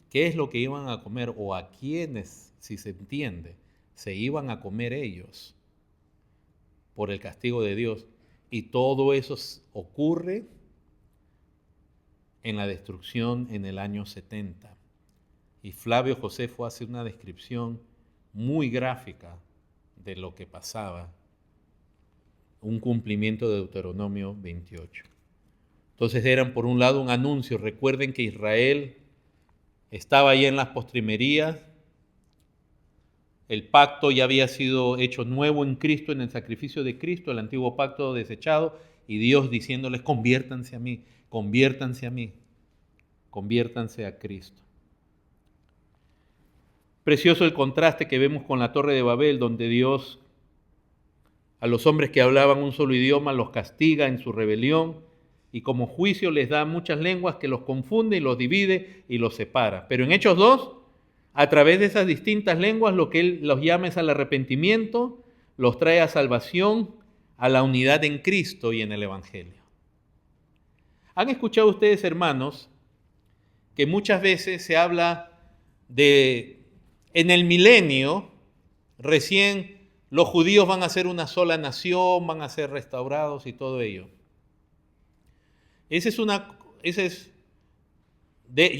¿Qué es lo que iban a comer o a quiénes, si se entiende, se iban a comer ellos por el castigo de Dios? Y todo eso ocurre en la destrucción en el año 70. Y Flavio Josefo hace una descripción muy gráfica de lo que pasaba, un cumplimiento de Deuteronomio 28. Entonces eran por un lado un anuncio. Recuerden que Israel estaba ahí en las postrimerías, el pacto ya había sido hecho nuevo en Cristo, en el sacrificio de Cristo, el antiguo pacto desechado, y Dios diciéndoles, conviértanse a mí, conviértanse a mí, conviértanse a Cristo. Precioso el contraste que vemos con la Torre de Babel, donde Dios a los hombres que hablaban un solo idioma los castiga en su rebelión y como juicio les da muchas lenguas que los confunde y los divide y los separa. Pero en Hechos 2, a través de esas distintas lenguas, lo que Él los llama es al arrepentimiento, los trae a salvación, a la unidad en Cristo y en el Evangelio. ¿Han escuchado ustedes, hermanos, que muchas veces se habla en el milenio, recién los judíos van a ser una sola nación, van a ser restaurados y todo ello? Ya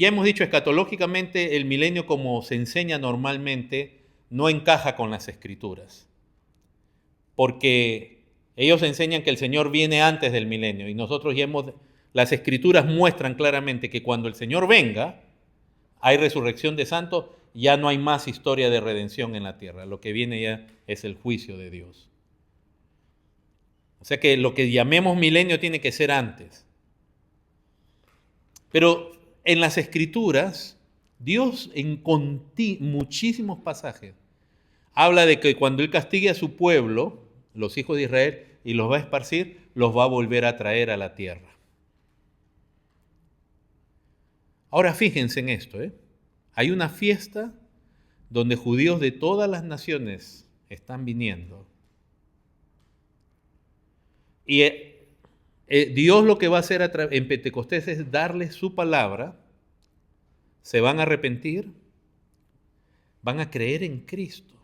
hemos dicho, escatológicamente el milenio, como se enseña normalmente, no encaja con las escrituras, porque ellos enseñan que el Señor viene antes del milenio y nosotros las escrituras muestran claramente que cuando el Señor venga, hay resurrección de santos, ya no hay más historia de redención en la tierra, lo que viene ya es el juicio de Dios. O sea que lo que llamemos milenio tiene que ser antes. Pero en las escrituras, Dios en muchísimos pasajes habla de que cuando Él castigue a su pueblo, los hijos de Israel, y los va a esparcir, los va a volver a traer a la tierra. Ahora fíjense en esto, hay una fiesta donde judíos de todas las naciones están viniendo. Y Dios lo que va a hacer en Pentecostés es darles su palabra, se van a arrepentir, van a creer en Cristo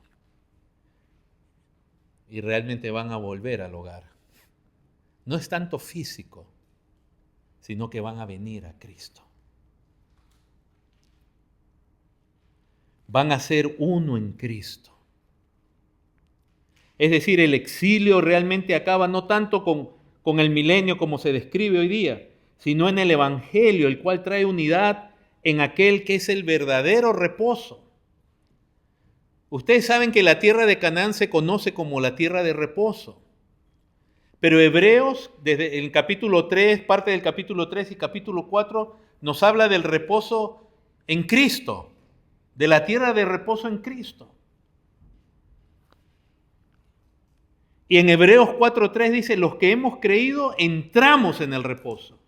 y realmente van a volver al hogar. No es tanto físico, sino que van a venir a Cristo. Van a ser uno en Cristo. Es decir, el exilio realmente acaba no tanto con el milenio como se describe hoy día, sino en el Evangelio, el cual trae unidad en aquel que es el verdadero reposo. Ustedes saben que la tierra de Canaán se conoce como la tierra de reposo. Pero Hebreos, desde el capítulo 3, parte del capítulo 3 y capítulo 4, nos habla del reposo en Cristo, de la tierra de reposo en Cristo. Y en Hebreos 4:3 dice, los que hemos creído entramos en el reposo.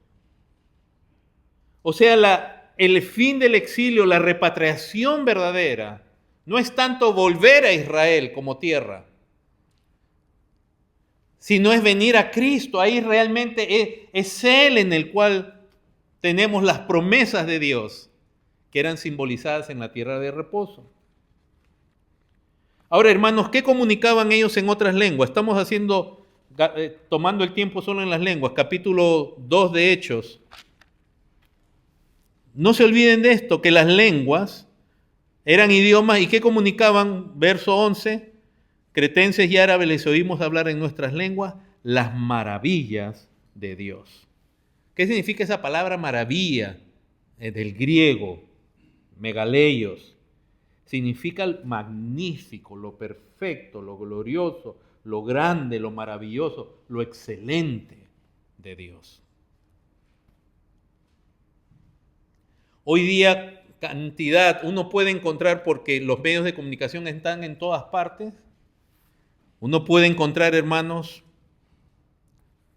O sea, el fin del exilio, la repatriación verdadera, no es tanto volver a Israel como tierra, sino es venir a Cristo. Ahí realmente es Él en el cual tenemos las promesas de Dios, que eran simbolizadas en la tierra de reposo. Ahora, hermanos, ¿qué comunicaban ellos en otras lenguas? Estamos tomando el tiempo solo en las lenguas. Capítulo 2 de Hechos. No se olviden de esto, que las lenguas eran idiomas. ¿Y qué comunicaban? Verso 11. Cretenses y árabes les oímos hablar en nuestras lenguas las maravillas de Dios. ¿Qué significa esa palabra maravilla? Del griego, megaleios. Significa lo magnífico, lo perfecto, lo glorioso, lo grande, lo maravilloso, lo excelente de Dios. Hoy día cantidad uno puede encontrar, porque los medios de comunicación están en todas partes. Uno puede encontrar, hermanos,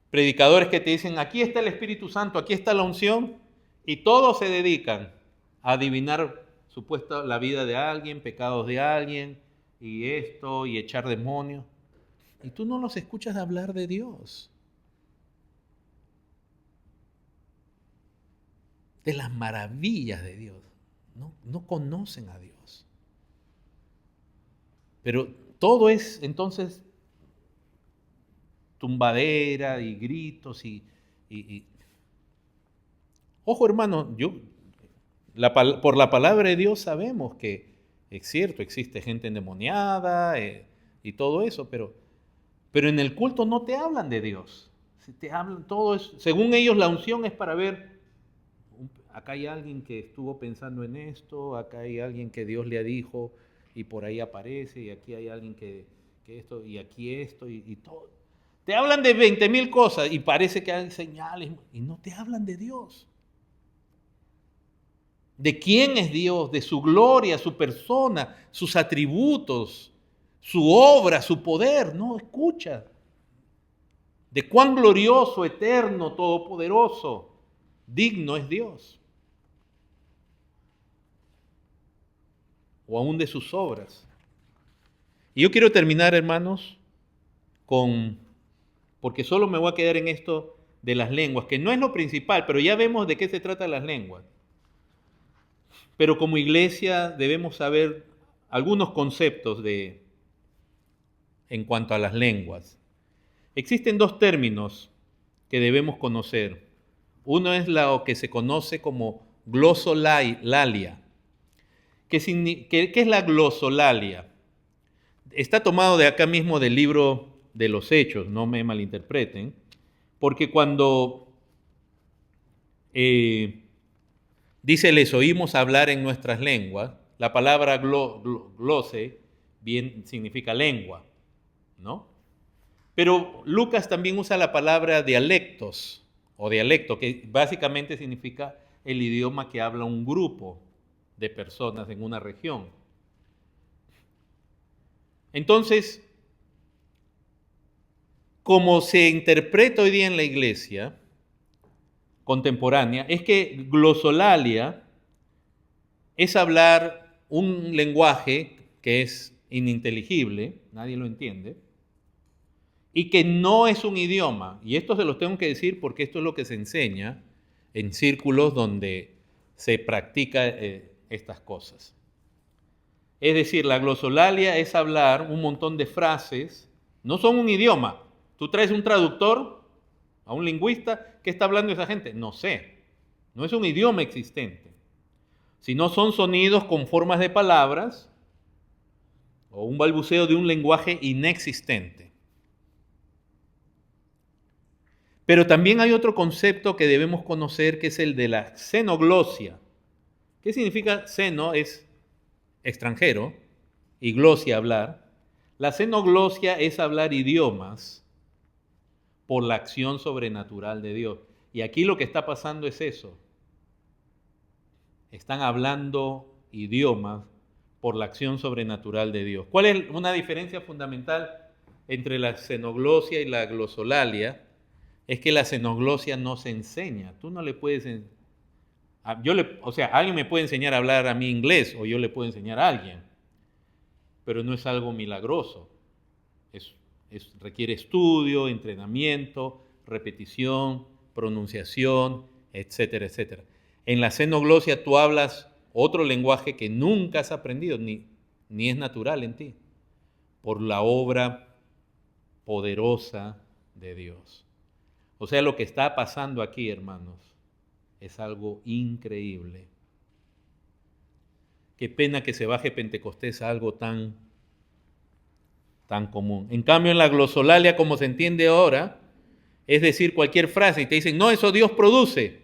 predicadores que te dicen, aquí está el Espíritu Santo, aquí está la unción, y todos se dedican a adivinar la vida de alguien, pecados de alguien, y esto, y echar demonios. Y tú no los escuchas hablar de Dios, de las maravillas de Dios. No conocen a Dios. Pero todo es entonces tumbadera y gritos y... Ojo, hermano, por la palabra de Dios sabemos que es cierto, existe gente endemoniada y todo eso, pero en el culto no te hablan de Dios. Te hablan todo eso. Según ellos, la unción es para ver, acá hay alguien que estuvo pensando en esto, acá hay alguien que Dios le dijo y por ahí aparece, y aquí hay alguien que esto, y aquí esto, y todo. Te hablan de 20,000 cosas y parece que hay señales y no te hablan de Dios. ¿De quién es Dios? De su gloria, su persona, sus atributos, su obra, su poder. No, escucha. De cuán glorioso, eterno, todopoderoso, digno es Dios. O aún de sus obras. Y yo quiero terminar, hermanos, porque solo me voy a quedar en esto de las lenguas, que no es lo principal, pero ya vemos de qué se trata las lenguas. Pero como iglesia debemos saber algunos conceptos en cuanto a las lenguas. Existen dos términos que debemos conocer. Uno es lo que se conoce como glosolalia. ¿Qué es la glosolalia? Está tomado de acá mismo del libro de los Hechos, no me malinterpreten, porque cuando dice les oímos hablar en nuestras lenguas, la palabra glose bien significa lengua, ¿no? Pero Lucas también usa la palabra dialectos o dialecto, que básicamente significa el idioma que habla un grupo de personas en una región. Entonces, como se interpreta hoy día en la iglesia contemporánea, es que glosolalia es hablar un lenguaje que es ininteligible, nadie lo entiende, y que no es un idioma. Y esto se los tengo que decir porque esto es lo que se enseña en círculos donde se practica estas cosas. Es decir, la glosolalia es hablar un montón de frases, no son un idioma. Tú traes un traductor a un lingüista, ¿qué está hablando esa gente? No sé, no es un idioma existente, sino son sonidos con formas de palabras o un balbuceo de un lenguaje inexistente. Pero también hay otro concepto que debemos conocer, que es el de la xenoglosia. ¿Qué significa xeno? Es extranjero, y glosia, hablar. La xenoglosia es hablar idiomas por la acción sobrenatural de Dios. Y aquí lo que está pasando es eso. Están hablando idiomas por la acción sobrenatural de Dios. ¿Cuál es una diferencia fundamental entre la xenoglosia y la glosolalia? Es que la xenoglosia no se enseña. Tú no le puedes... alguien me puede enseñar a hablar a mí inglés o yo le puedo enseñar a alguien, pero no es algo milagroso. Requiere estudio, entrenamiento, repetición, pronunciación, etcétera, etcétera. En la xenoglosia tú hablas otro lenguaje que nunca has aprendido, ni es natural en ti, por la obra poderosa de Dios. O sea, lo que está pasando aquí, hermanos, es algo increíble. Qué pena que se baje Pentecostés a algo tan común. En cambio, en la glosolalia, como se entiende ahora, es decir cualquier frase y te dicen, no, eso Dios produce.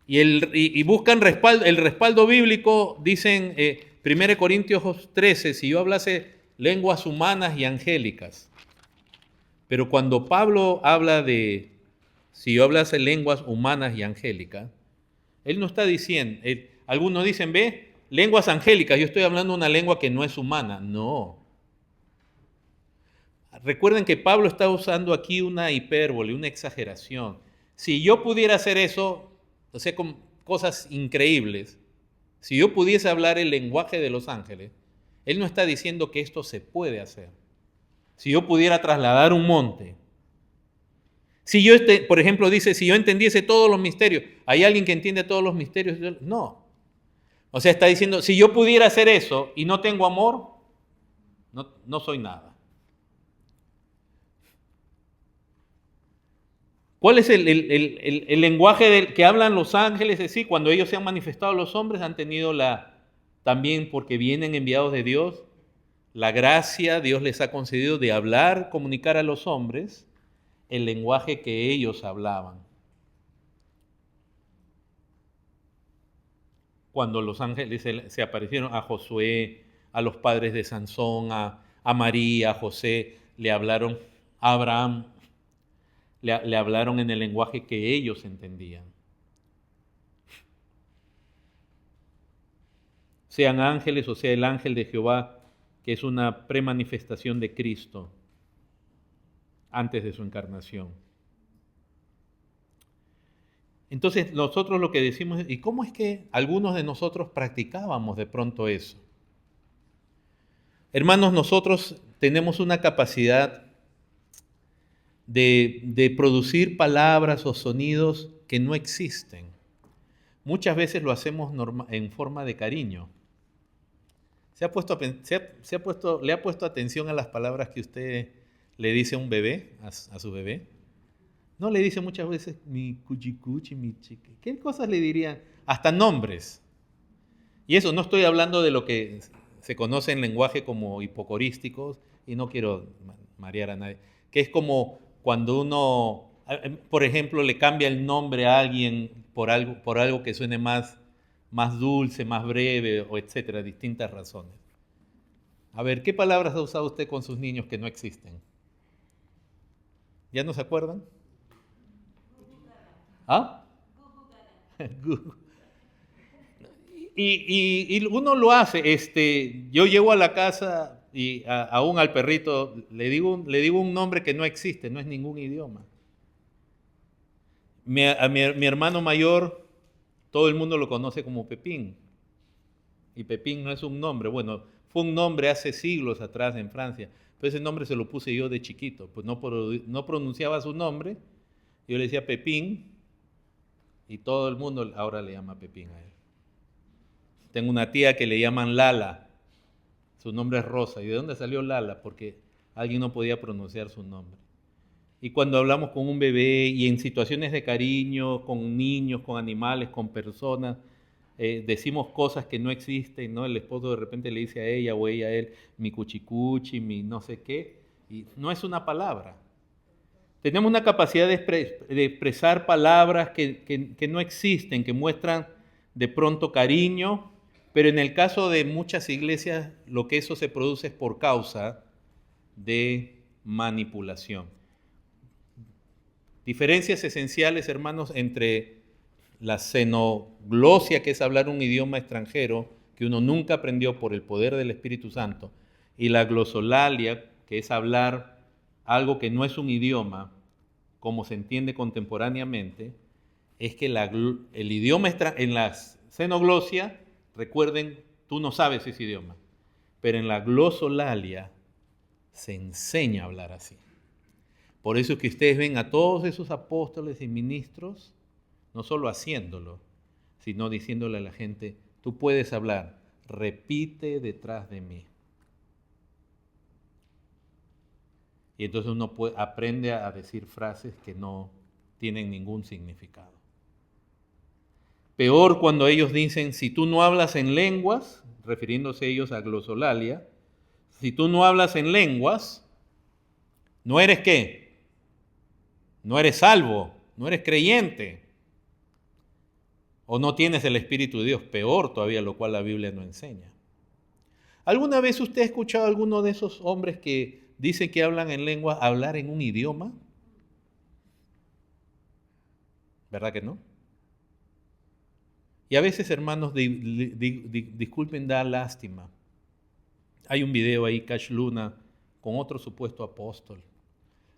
Y buscan el respaldo bíblico, dicen 1 Corintios 13, si yo hablase lenguas humanas y angélicas. Pero cuando Pablo habla de si yo hablase lenguas humanas y angélicas, él no está diciendo, algunos dicen, ve, lenguas angélicas, yo estoy hablando una lengua que no es humana. No. Recuerden que Pablo está usando aquí una hipérbole, una exageración. Si yo pudiera hacer eso, o sea, con cosas increíbles, si yo pudiese hablar el lenguaje de los ángeles, él no está diciendo que esto se puede hacer. Si yo pudiera trasladar un monte, si yo, por ejemplo, dice, si yo entendiese todos los misterios, ¿hay alguien que entiende todos los misterios? No. O sea, está diciendo, si yo pudiera hacer eso y no tengo amor, no soy nada. ¿Cuál es el lenguaje que hablan los ángeles? Es decir, cuando ellos se han manifestado los hombres, han tenido también porque vienen enviados de Dios, la gracia Dios les ha concedido de hablar, comunicar a los hombres el lenguaje que ellos hablaban. Cuando los ángeles se aparecieron a Josué, a los padres de Sansón, a María, a José, le hablaron a Abraham, le hablaron en el lenguaje que ellos entendían. Sean ángeles o sea el ángel de Jehová, que es una premanifestación de Cristo antes de su encarnación. Entonces nosotros lo que decimos es, ¿y cómo es que algunos de nosotros practicábamos de pronto eso? Hermanos, nosotros tenemos una capacidad de producir palabras o sonidos que no existen. Muchas veces lo hacemos en forma de cariño. ¿Le ha puesto atención a las palabras que usted le dice a un bebé, a su bebé? No le dice muchas veces mi cuchicuchi, mi chique. ¿Qué cosas le dirían? Hasta nombres. Y eso, no estoy hablando de lo que se conoce en lenguaje como hipocorísticos, y no quiero marear a nadie, que es como cuando uno, por ejemplo, le cambia el nombre a alguien por algo que suene más dulce, más breve, o etcétera, distintas razones. A ver, ¿qué palabras ha usado usted con sus niños que no existen? ¿Ya no se acuerdan? ¿Ah? Y uno lo hace. Yo llego a la casa y aún al perrito le digo un nombre que no existe, no es ningún idioma. A mi hermano mayor, todo el mundo lo conoce como Pepín. Y Pepín no es un nombre. Bueno, fue un nombre hace siglos atrás en Francia. Pero ese nombre se lo puse yo de chiquito. Pues no pronunciaba su nombre. Yo le decía Pepín. Y todo el mundo ahora le llama Pepín a él. Tengo una tía que le llaman Lala. Su nombre es Rosa. ¿Y de dónde salió Lala? Porque alguien no podía pronunciar su nombre. Y cuando hablamos con un bebé y en situaciones de cariño, con niños, con animales, con personas, decimos cosas que no existen, ¿no? El esposo de repente le dice a ella o ella a él, mi cuchicuchi, mi no sé qué, y no es una palabra. Tenemos una capacidad de expresar palabras que no existen, que muestran de pronto cariño, pero en el caso de muchas iglesias lo que eso se produce es por causa de manipulación. Diferencias esenciales, hermanos, entre la xenoglosia, que es hablar un idioma extranjero que uno nunca aprendió por el poder del Espíritu Santo, y la glosolalia, que es hablar algo que no es un idioma, como se entiende contemporáneamente, es que el idioma en la xenoglosia, recuerden, tú no sabes ese idioma, pero en la glosolalia se enseña a hablar así. Por eso es que ustedes ven a todos esos apóstoles y ministros, no solo haciéndolo, sino diciéndole a la gente, tú puedes hablar, repite detrás de mí. Y entonces uno aprende a decir frases que no tienen ningún significado. Peor cuando ellos dicen, si tú no hablas en lenguas, refiriéndose ellos a glosolalia, si tú no hablas en lenguas, ¿no eres qué? No eres salvo, no eres creyente. O no tienes el Espíritu de Dios, peor todavía, lo cual la Biblia no enseña. ¿Alguna vez usted ha escuchado a alguno de esos hombres que dicen que hablan en lengua hablar en un idioma? ¿Verdad que no? Y a veces, hermanos, disculpen, da lástima. Hay un video ahí, Cash Luna, con otro supuesto apóstol.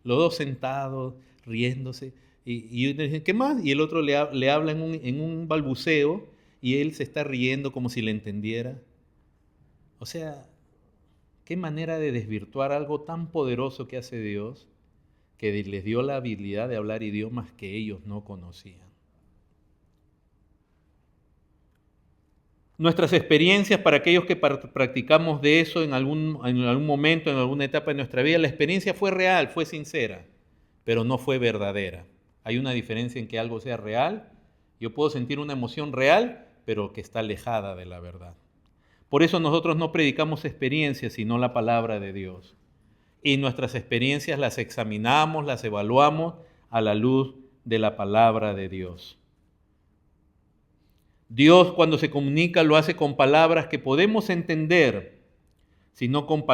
Los dos sentados, riéndose. Y uno dice, ¿qué más? Y el otro le habla en un balbuceo y él se está riendo como si le entendiera. O sea, qué manera de desvirtuar algo tan poderoso que hace Dios, que les dio la habilidad de hablar idiomas que ellos no conocían. Nuestras experiencias, para aquellos que practicamos de eso en algún momento, en alguna etapa de nuestra vida, la experiencia fue real, fue sincera, pero no fue verdadera. Hay una diferencia en que algo sea real. Yo puedo sentir una emoción real, pero que está alejada de la verdad. Por eso nosotros no predicamos experiencias, sino la palabra de Dios. Y nuestras experiencias las examinamos, las evaluamos a la luz de la palabra de Dios. Dios, cuando se comunica, lo hace con palabras que podemos entender, y no con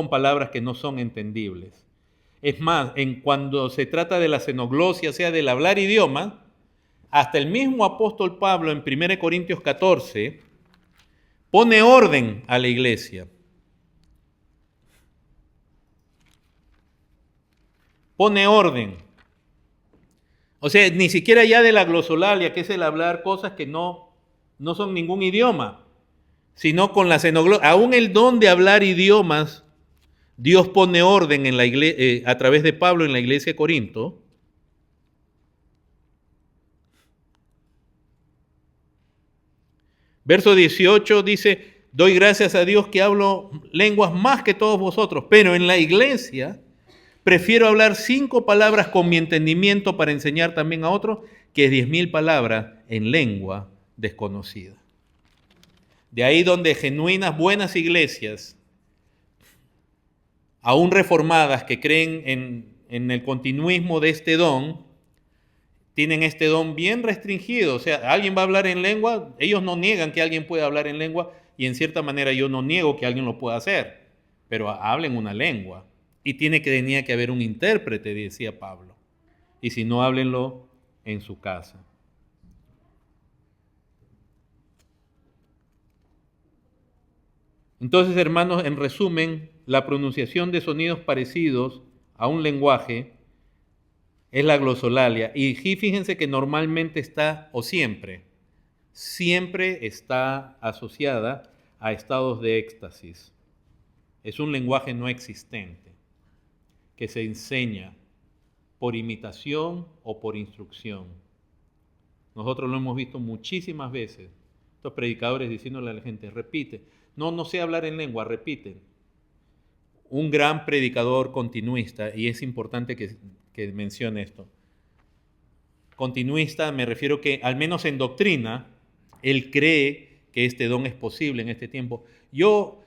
palabras que no son entendibles. Es más, cuando se trata de la xenoglosia, o sea, del hablar idioma, hasta el mismo apóstol Pablo en 1 Corintios 14 pone orden a la iglesia. Pone orden. O sea, ni siquiera ya de la glosolalia, que es el hablar cosas que no son ningún idioma, sino con la xenoglosia. Aún el don de hablar idiomas Dios pone orden en la a través de Pablo en la iglesia de Corinto. Verso 18 dice, doy gracias a Dios que hablo lenguas más que todos vosotros, pero en la iglesia prefiero hablar 5 palabras con mi entendimiento para enseñar también a otros que 10.000 palabras en lengua desconocida. De ahí donde genuinas buenas iglesias, aún reformadas que creen en el continuismo de este don, tienen este don bien restringido. O sea, alguien va a hablar en lengua, ellos no niegan que alguien pueda hablar en lengua y en cierta manera yo no niego que alguien lo pueda hacer, pero hablen una lengua. Y tenía que haber un intérprete, decía Pablo. Y si no, háblenlo en su casa. Entonces, hermanos, en resumen, la pronunciación de sonidos parecidos a un lenguaje es la glosolalia. Y fíjense que normalmente está, o siempre está asociada a estados de éxtasis. Es un lenguaje no existente, que se enseña por imitación o por instrucción. Nosotros lo hemos visto muchísimas veces, estos predicadores diciéndole a la gente, repite. No sé hablar en lengua, repiten. Un gran predicador continuista, y es importante que mencione esto. Continuista, me refiero que al menos en doctrina, él cree que este don es posible en este tiempo. Yo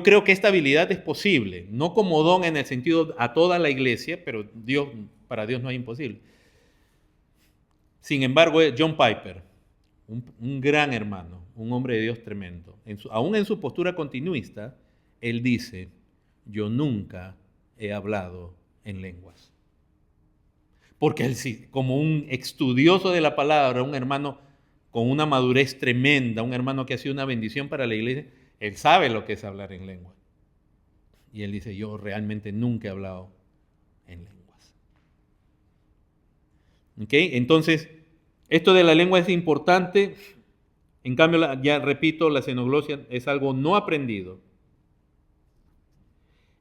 creo que esta habilidad es posible, no como don en el sentido a toda la iglesia, pero para Dios no hay imposible. Sin embargo, John Piper, un gran hermano, un hombre de Dios tremendo, aún en su postura continuista, él dice, yo nunca he hablado en lenguas. Porque él sí, como un estudioso de la palabra, un hermano con una madurez tremenda, un hermano que ha sido una bendición para la iglesia, él sabe lo que es hablar en lengua. Y él dice, yo realmente nunca he hablado en lenguas. ¿Ok? Entonces, esto de la lengua es importante. En cambio, ya repito, la xenoglosia es algo no aprendido.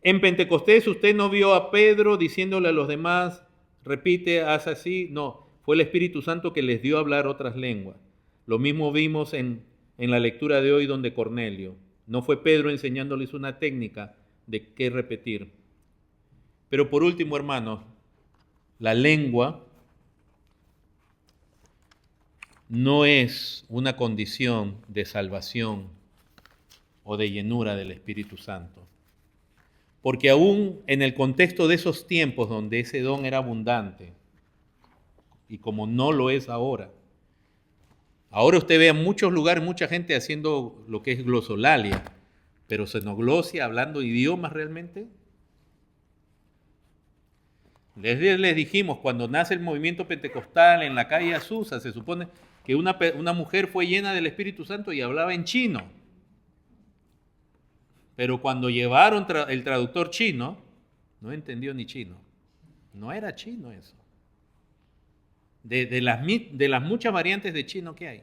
En Pentecostés usted no vio a Pedro diciéndole a los demás, repite, haz así. No, fue el Espíritu Santo que les dio a hablar otras lenguas. Lo mismo vimos en la lectura de hoy donde Cornelio. No fue Pedro enseñándoles una técnica de qué repetir. Pero por último, hermanos, la lengua no es una condición de salvación o de llenura del Espíritu Santo. Porque aún en el contexto de esos tiempos donde ese don era abundante, y como no lo es ahora usted ve en muchos lugares mucha gente haciendo lo que es glosolalia, pero xenoglosia, hablando idiomas realmente. Les dijimos, cuando nace el movimiento pentecostal en la calle Azusa, se supone que una mujer fue llena del Espíritu Santo y hablaba en chino. Pero cuando llevaron el traductor chino, no entendió ni chino. No era chino eso. De las muchas variantes de chino que hay.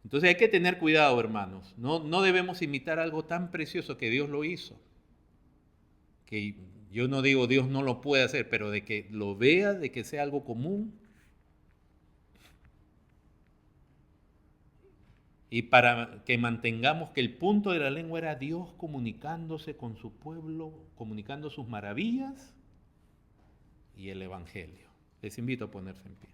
Entonces hay que tener cuidado, hermanos. No debemos imitar algo tan precioso que Dios lo hizo. Que yo no digo Dios no lo puede hacer, pero de que lo vea, de que sea algo común. Y para que mantengamos que el punto de la lengua era Dios comunicándose con su pueblo, comunicando sus maravillas y el Evangelio. Les invito a ponerse en pie.